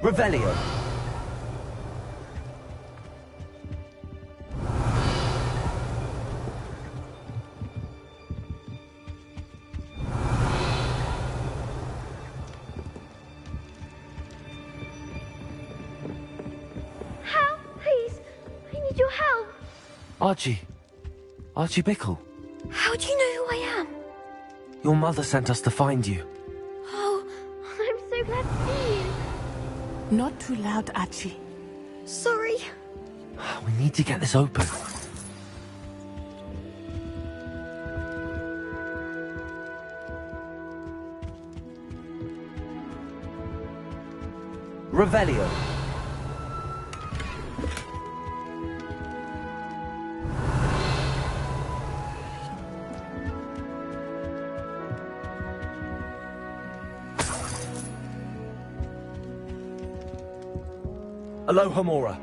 Revelio. Help, please. I need your help. Archie Bickle. How do you know who I am? Your mother sent us to find you. Oh, I'm so glad to see you. Not too loud, Archie. Sorry. We need to get this open. Revelio. Aloha Mora.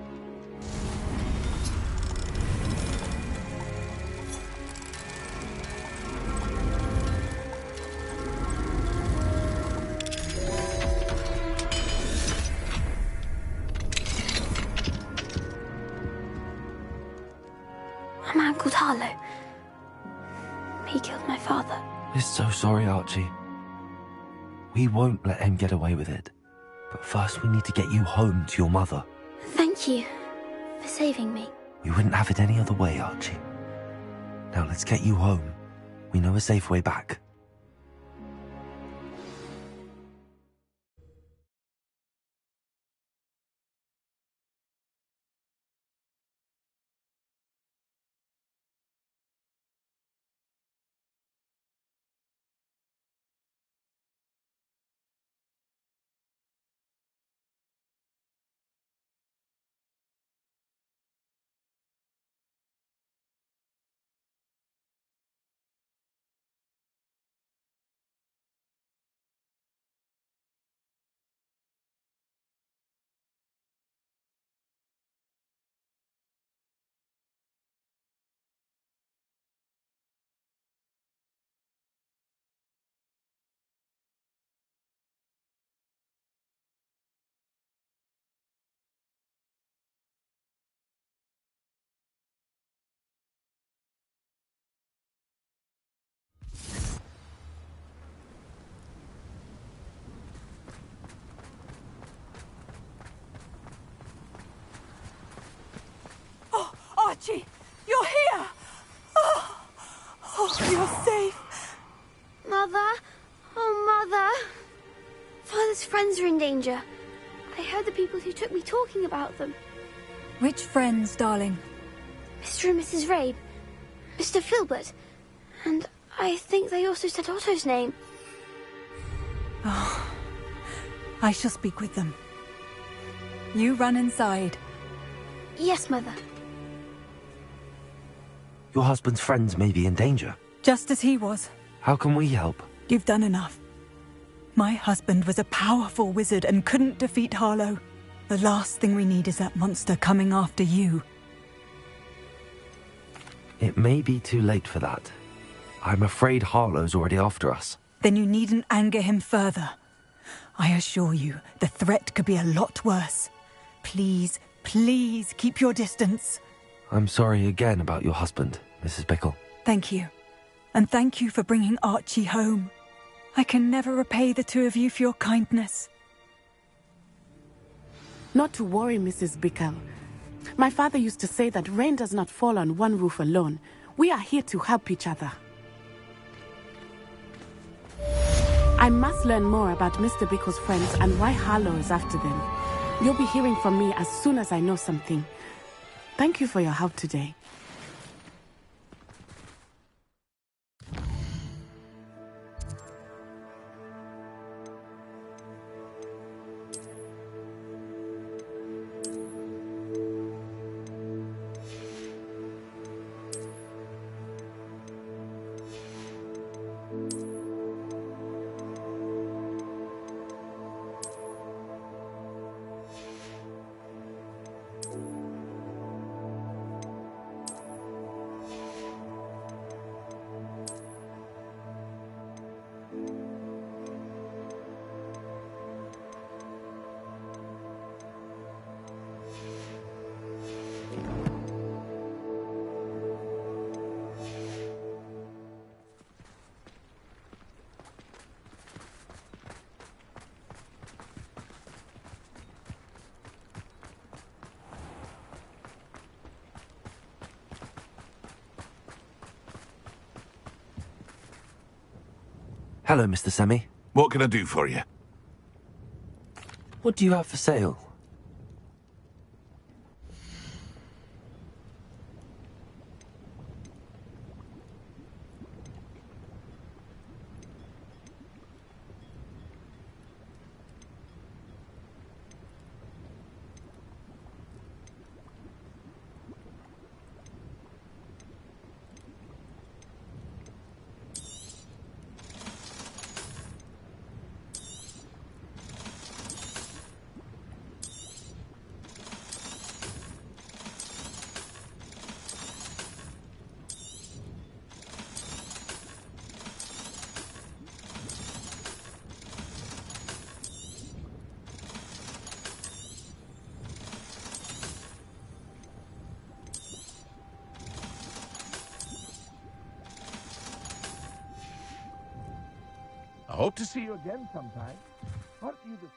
A man called Harlow. He killed my father. We're so sorry, Archie. We won't let him get away with it. But first we need to get you home to your mother. Thank you for saving me. We wouldn't have it any other way, Archie. Now let's get you home. We know a safe way back. Archie, you're here! Oh, you're safe. Mother? Oh, Mother. Father's friends are in danger. I heard the people who took me talking about them. Which friends, darling? Mr. and Mrs. Rabe. Mr. Filbert. And I think they also said Otto's name. Oh, I shall speak with them. You run inside. Yes, Mother. Your husband's friends may be in danger. Just as he was. How can we help? You've done enough. My husband was a powerful wizard and couldn't defeat Harlow. The last thing we need is that monster coming after you. It may be too late for that. I'm afraid Harlow's already after us. Then you needn't anger him further. I assure you, the threat could be a lot worse. Please, please keep your distance. I'm sorry again about your husband, Mrs. Bickle. Thank you. And thank you for bringing Archie home. I can never repay the two of you for your kindness. Not to worry, Mrs. Bickle. My father used to say that rain does not fall on one roof alone. We are here to help each other. I must learn more about Mr. Bickle's friends and why Harlow is after them. You'll be hearing from me as soon as I know something. Thank you for your help today. Hello, Mr. Semi. What can I do for you? What do you have for sale? I hope to see you again sometime. Aren't you the...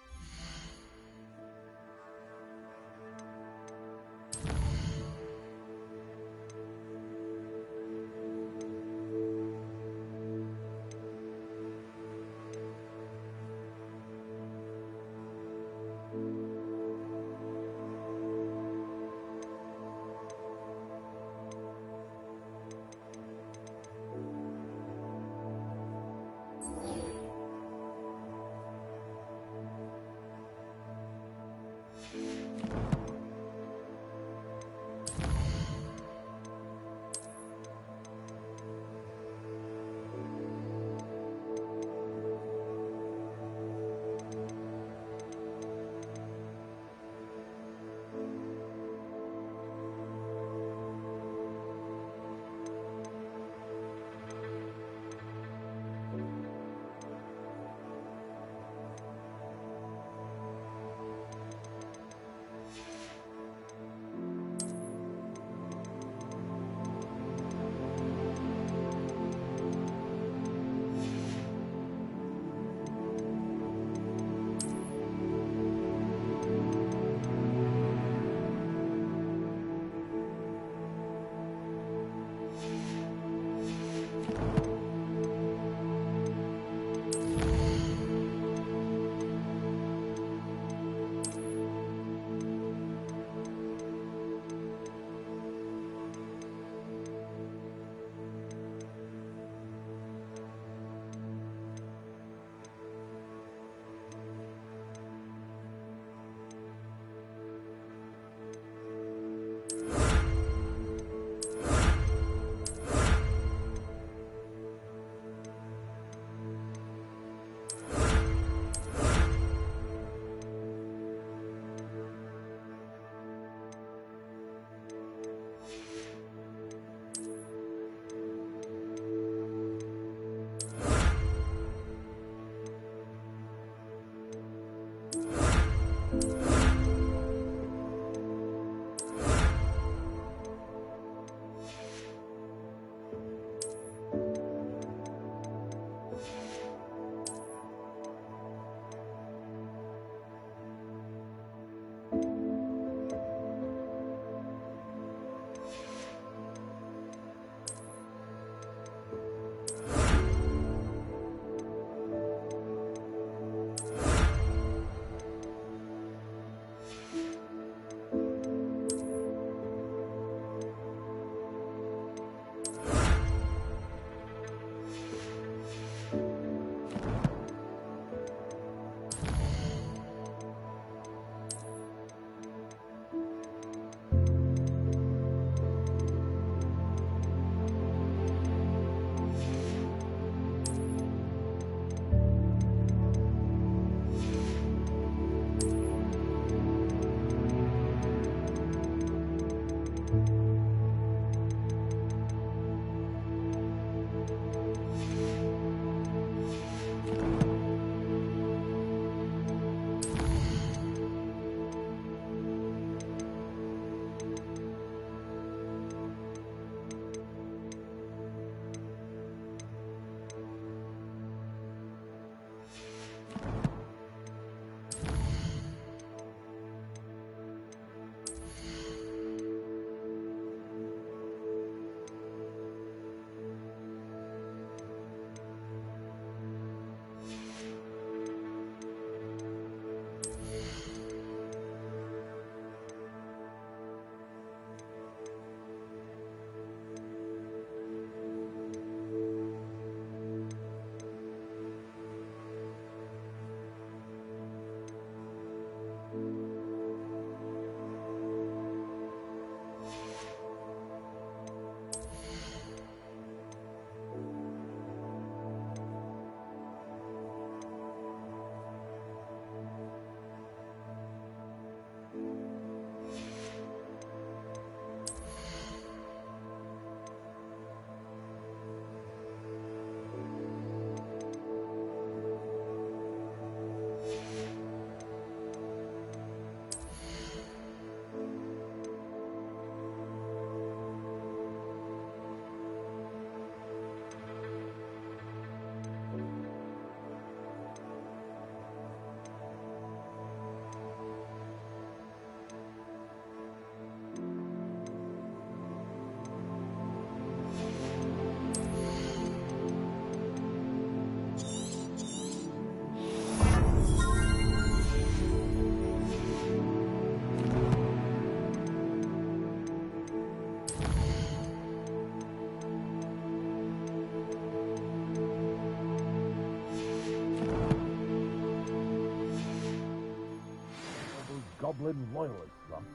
bloody loyalists, son.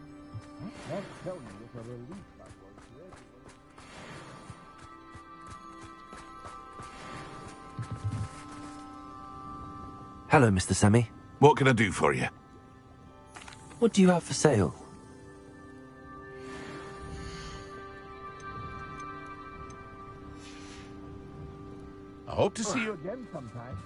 I can't tell you what a relief that was to everybody. Hello, Mr. Semi. What can I do for you? What do you have for sale? I hope to see you again sometime.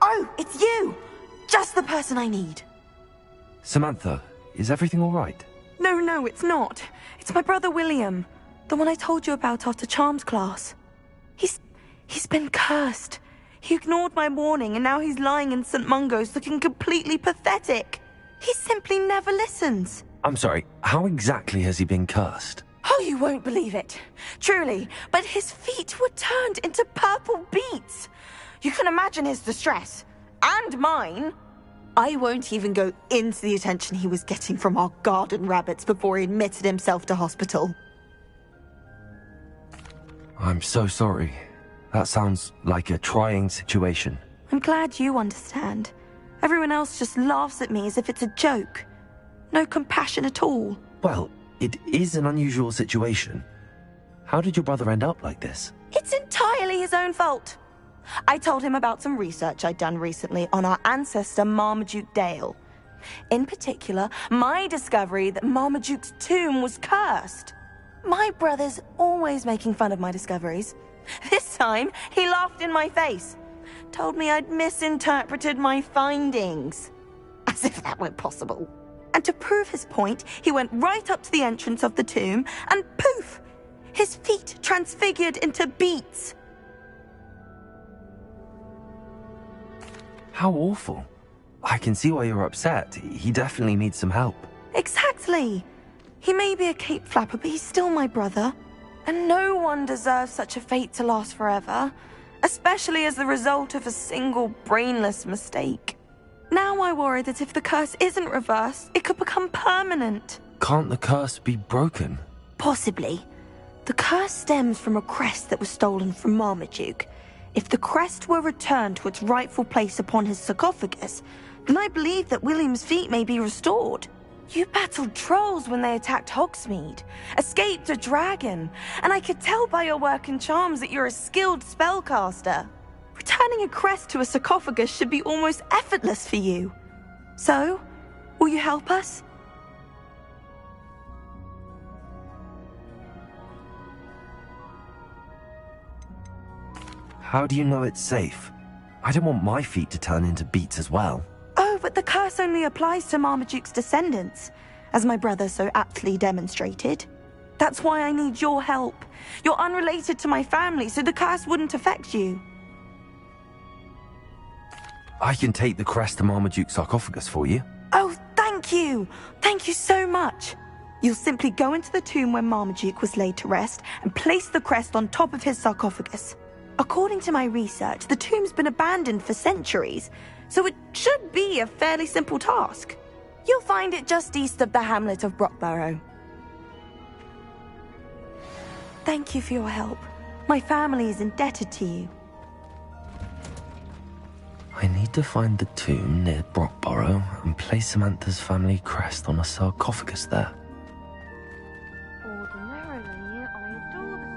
Oh, it's you! Just the person I need. Samantha, is everything all right? No, it's not. It's my brother William. The one I told you about after Charms class. He's been cursed. He ignored my warning and now he's lying in St. Mungo's looking completely pathetic. He simply never listens. I'm sorry, how exactly has he been cursed? Oh, you won't believe it. Truly, but his feet were turned into purple beets. You can imagine his distress. And mine. I won't even go into the attention he was getting from our garden rabbits before he admitted himself to hospital. I'm so sorry. That sounds like a trying situation. I'm glad you understand. Everyone else just laughs at me as if it's a joke. No compassion at all. Well, it is an unusual situation. How did your brother end up like this? It's entirely his own fault. I told him about some research I'd done recently on our ancestor Marmaduke Dale. In particular, my discovery that Marmaduke's tomb was cursed. My brother's always making fun of my discoveries. This time, he laughed in my face. Told me I'd misinterpreted my findings. As if that were possible. And to prove his point, he went right up to the entrance of the tomb and poof! His feet transfigured into beets. How awful. I can see why you're upset. He definitely needs some help. Exactly. He may be a cape flapper, but he's still my brother. And no one deserves such a fate to last forever, especially as the result of a single brainless mistake. Now I worry that if the curse isn't reversed, it could become permanent. Can't the curse be broken? Possibly. The curse stems from a crest that was stolen from Marmaduke. If the crest were returned to its rightful place upon his sarcophagus, then I believe that William's feet may be restored. You battled trolls when they attacked Hogsmeade, escaped a dragon, and I could tell by your work in charms that you're a skilled spellcaster. Returning a crest to a sarcophagus should be almost effortless for you. So, will you help us? How do you know it's safe? I don't want my feet to turn into beets as well. Oh, but the curse only applies to Marmaduke's descendants, as my brother so aptly demonstrated. That's why I need your help. You're unrelated to my family, so the curse wouldn't affect you. I can take the crest to Marmaduke's sarcophagus for you. Oh, thank you! Thank you so much! You'll simply go into the tomb where Marmaduke was laid to rest and place the crest on top of his sarcophagus. According to my research, the tomb's been abandoned for centuries, so it should be a fairly simple task. You'll find it just east of the hamlet of Brockborough. Thank you for your help. My family is indebted to you. I need to find the tomb near Brockborough and place Samantha's family crest on a sarcophagus there. Ordinarily, I adore the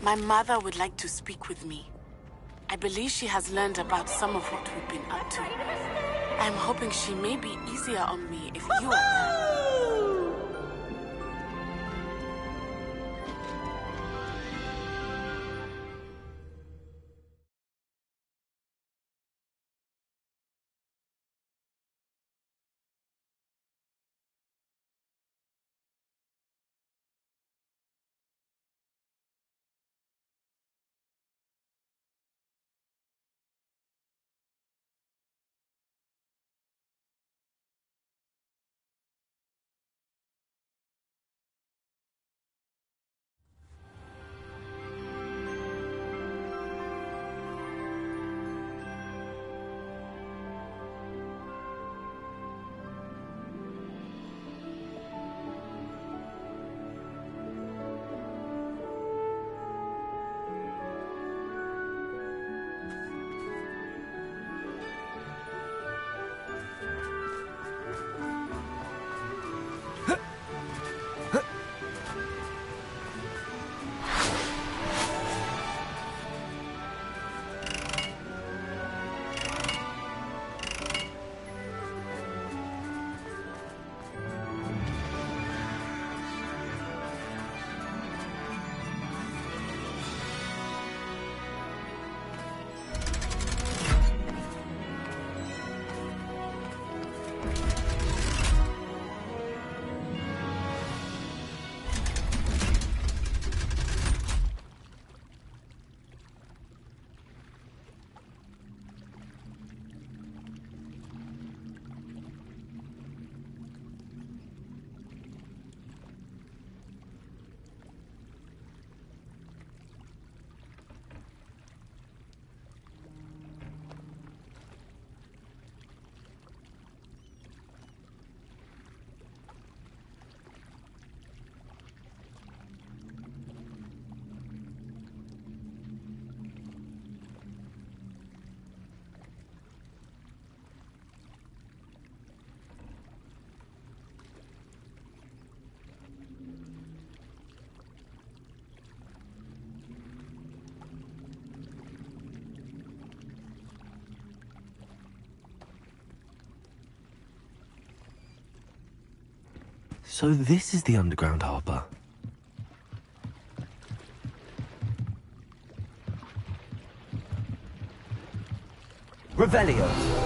My mother would like to speak with me. I believe she has learned about some of what we've been up to. I'm hoping she may be easier on me if you are there. So this is the underground harbour. Revelio.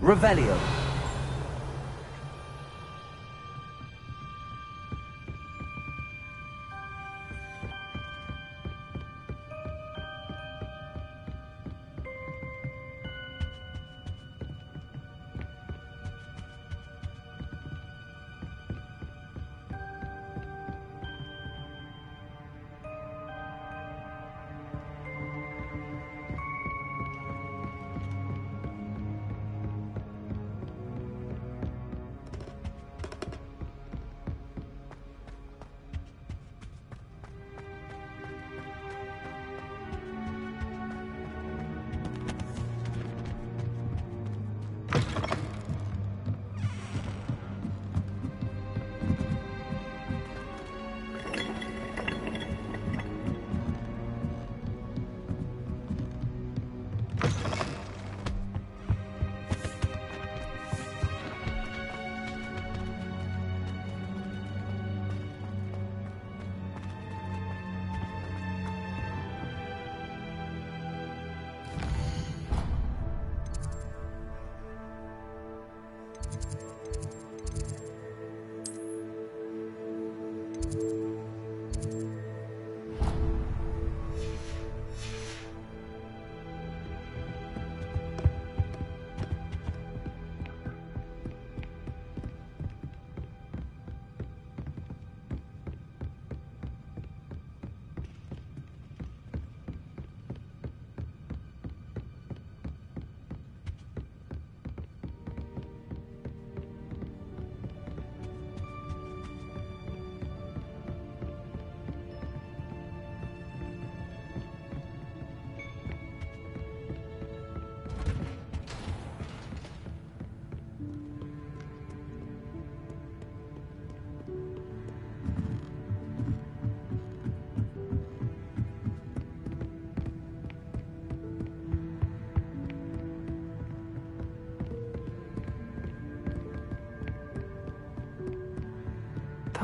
Revelio.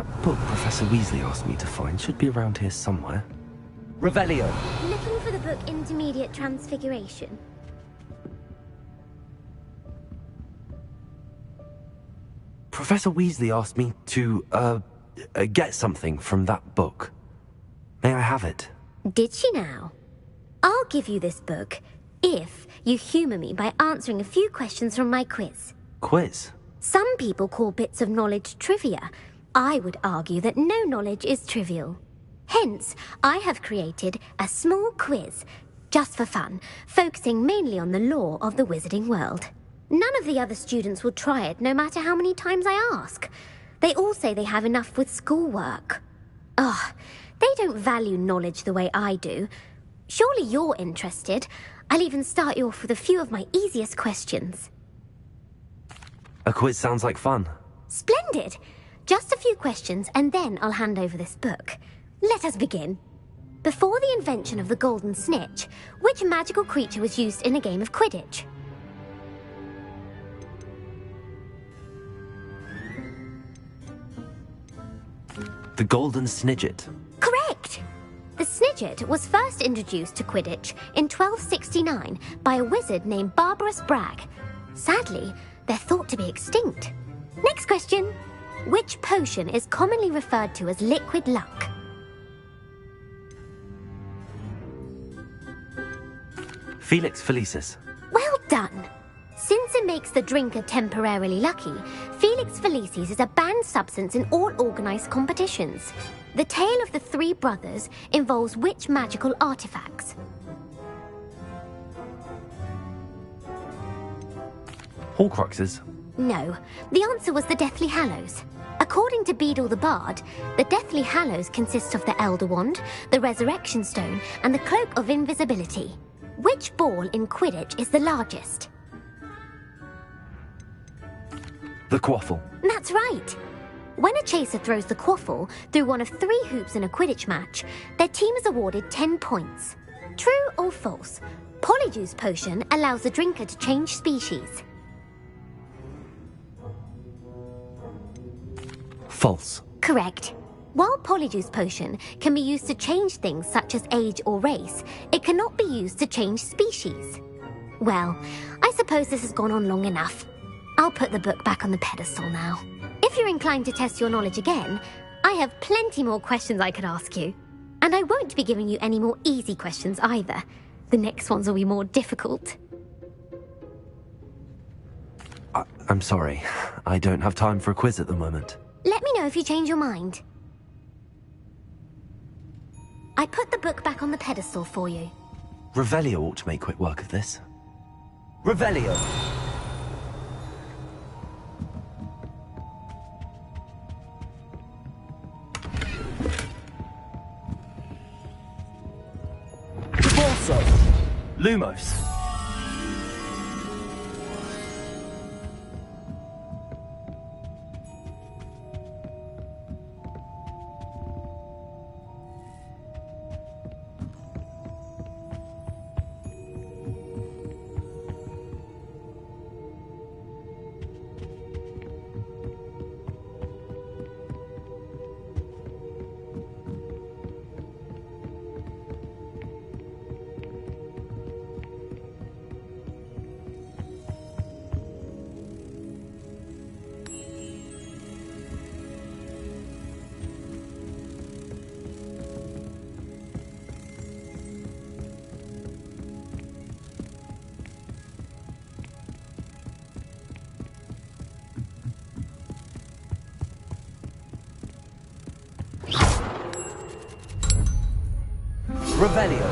That book Professor Weasley asked me to find should be around here somewhere. Revelio. Looking for the book Intermediate Transfiguration. Professor Weasley asked me to, get something from that book. May I have it? Did she now? I'll give you this book if you humour me by answering a few questions from my quiz. Quiz? Some people call bits of knowledge trivia. I would argue that no knowledge is trivial. Hence, I have created a small quiz, just for fun, focusing mainly on the lore of the wizarding world. None of the other students will try it, no matter how many times I ask. They all say they have enough with schoolwork. Ugh, they don't value knowledge the way I do. Surely you're interested. I'll even start you off with a few of my easiest questions. A quiz sounds like fun. Splendid! Just a few questions, and then I'll hand over this book. Let us begin. Before the invention of the golden snitch, which magical creature was used in a game of Quidditch? The golden snidget. Correct! The snidget was first introduced to Quidditch in 1269 by a wizard named Barbarous Bragg. Sadly, they're thought to be extinct. Next question. Which potion is commonly referred to as liquid luck? Felix Felicis. Well done! Since it makes the drinker temporarily lucky, Felix Felicis is a banned substance in all organised competitions. The tale of the three brothers involves which magical artifacts? Horcruxes. No, the answer was the Deathly Hallows. According to Beadle the Bard, the Deathly Hallows consists of the Elder Wand, the Resurrection Stone, and the Cloak of Invisibility. Which ball in Quidditch is the largest? The quaffle. That's right. When a chaser throws the quaffle through one of 3 hoops in a Quidditch match, their team is awarded 10 points. True or false? Polyjuice Potion allows the drinker to change species. False. Correct. While Polyjuice Potion can be used to change things such as age or race, it cannot be used to change species. Well, I suppose this has gone on long enough. I'll put the book back on the pedestal now. If you're inclined to test your knowledge again, I have plenty more questions I could ask you. And I won't be giving you any more easy questions either. The next ones will be more difficult. I'm sorry. I don't have time for a quiz at the moment. Let me know if you change your mind. I put the book back on the pedestal for you. Revelio ought to make quick work of this. Revelio. Revolso. Lumos. Revelio.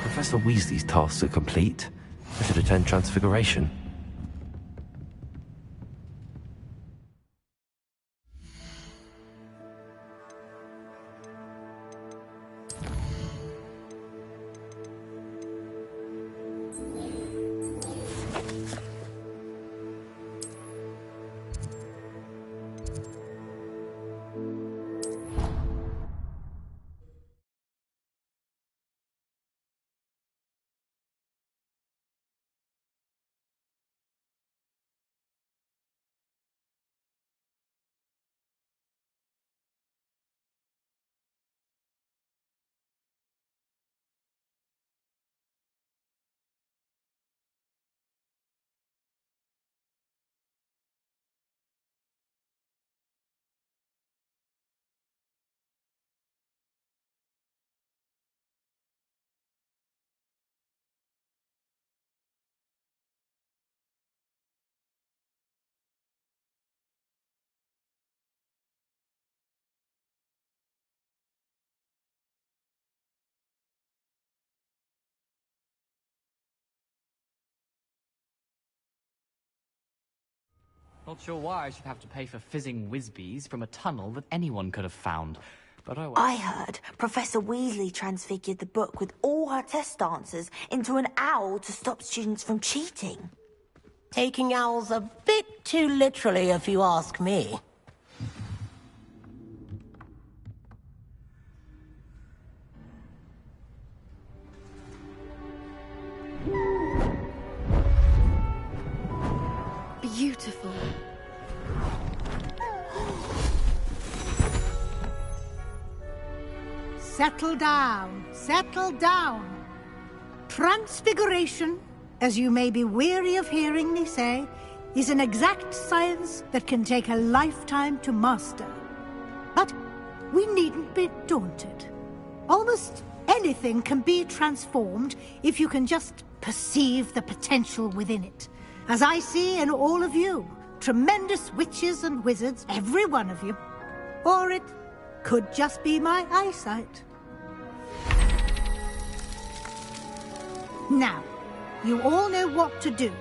Professor Weasley's tasks are complete. I should attend Transfiguration. Not sure why I should have to pay for fizzing whiz-bees from a tunnel that anyone could have found. But oh well. I heard Professor Weasley transfigured the book with all her test answers into an owl to stop students from cheating. Taking owls a bit too literally, if you ask me. Beautiful. Settle down, settle down. Transfiguration, as you may be weary of hearing me say, is an exact science that can take a lifetime to master. But we needn't be daunted. Almost anything can be transformed if you can just perceive the potential within it. As I see in all of you, tremendous witches and wizards, every one of you. Or it could just be my eyesight. Now, you all know what to do.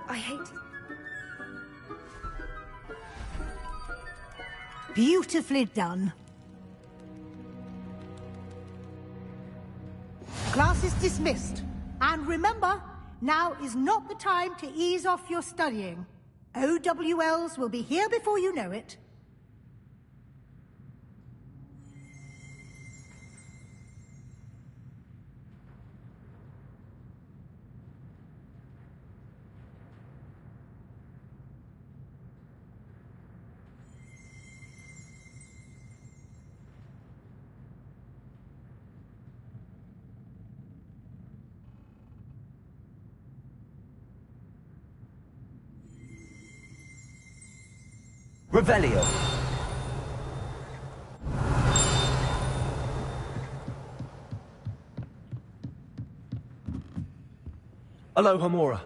I hate it. Beautifully done. Class is dismissed. And remember, now is not the time to ease off your studying. OWLs will be here before you know it. Revelio. Alohomora.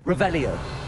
Revelio.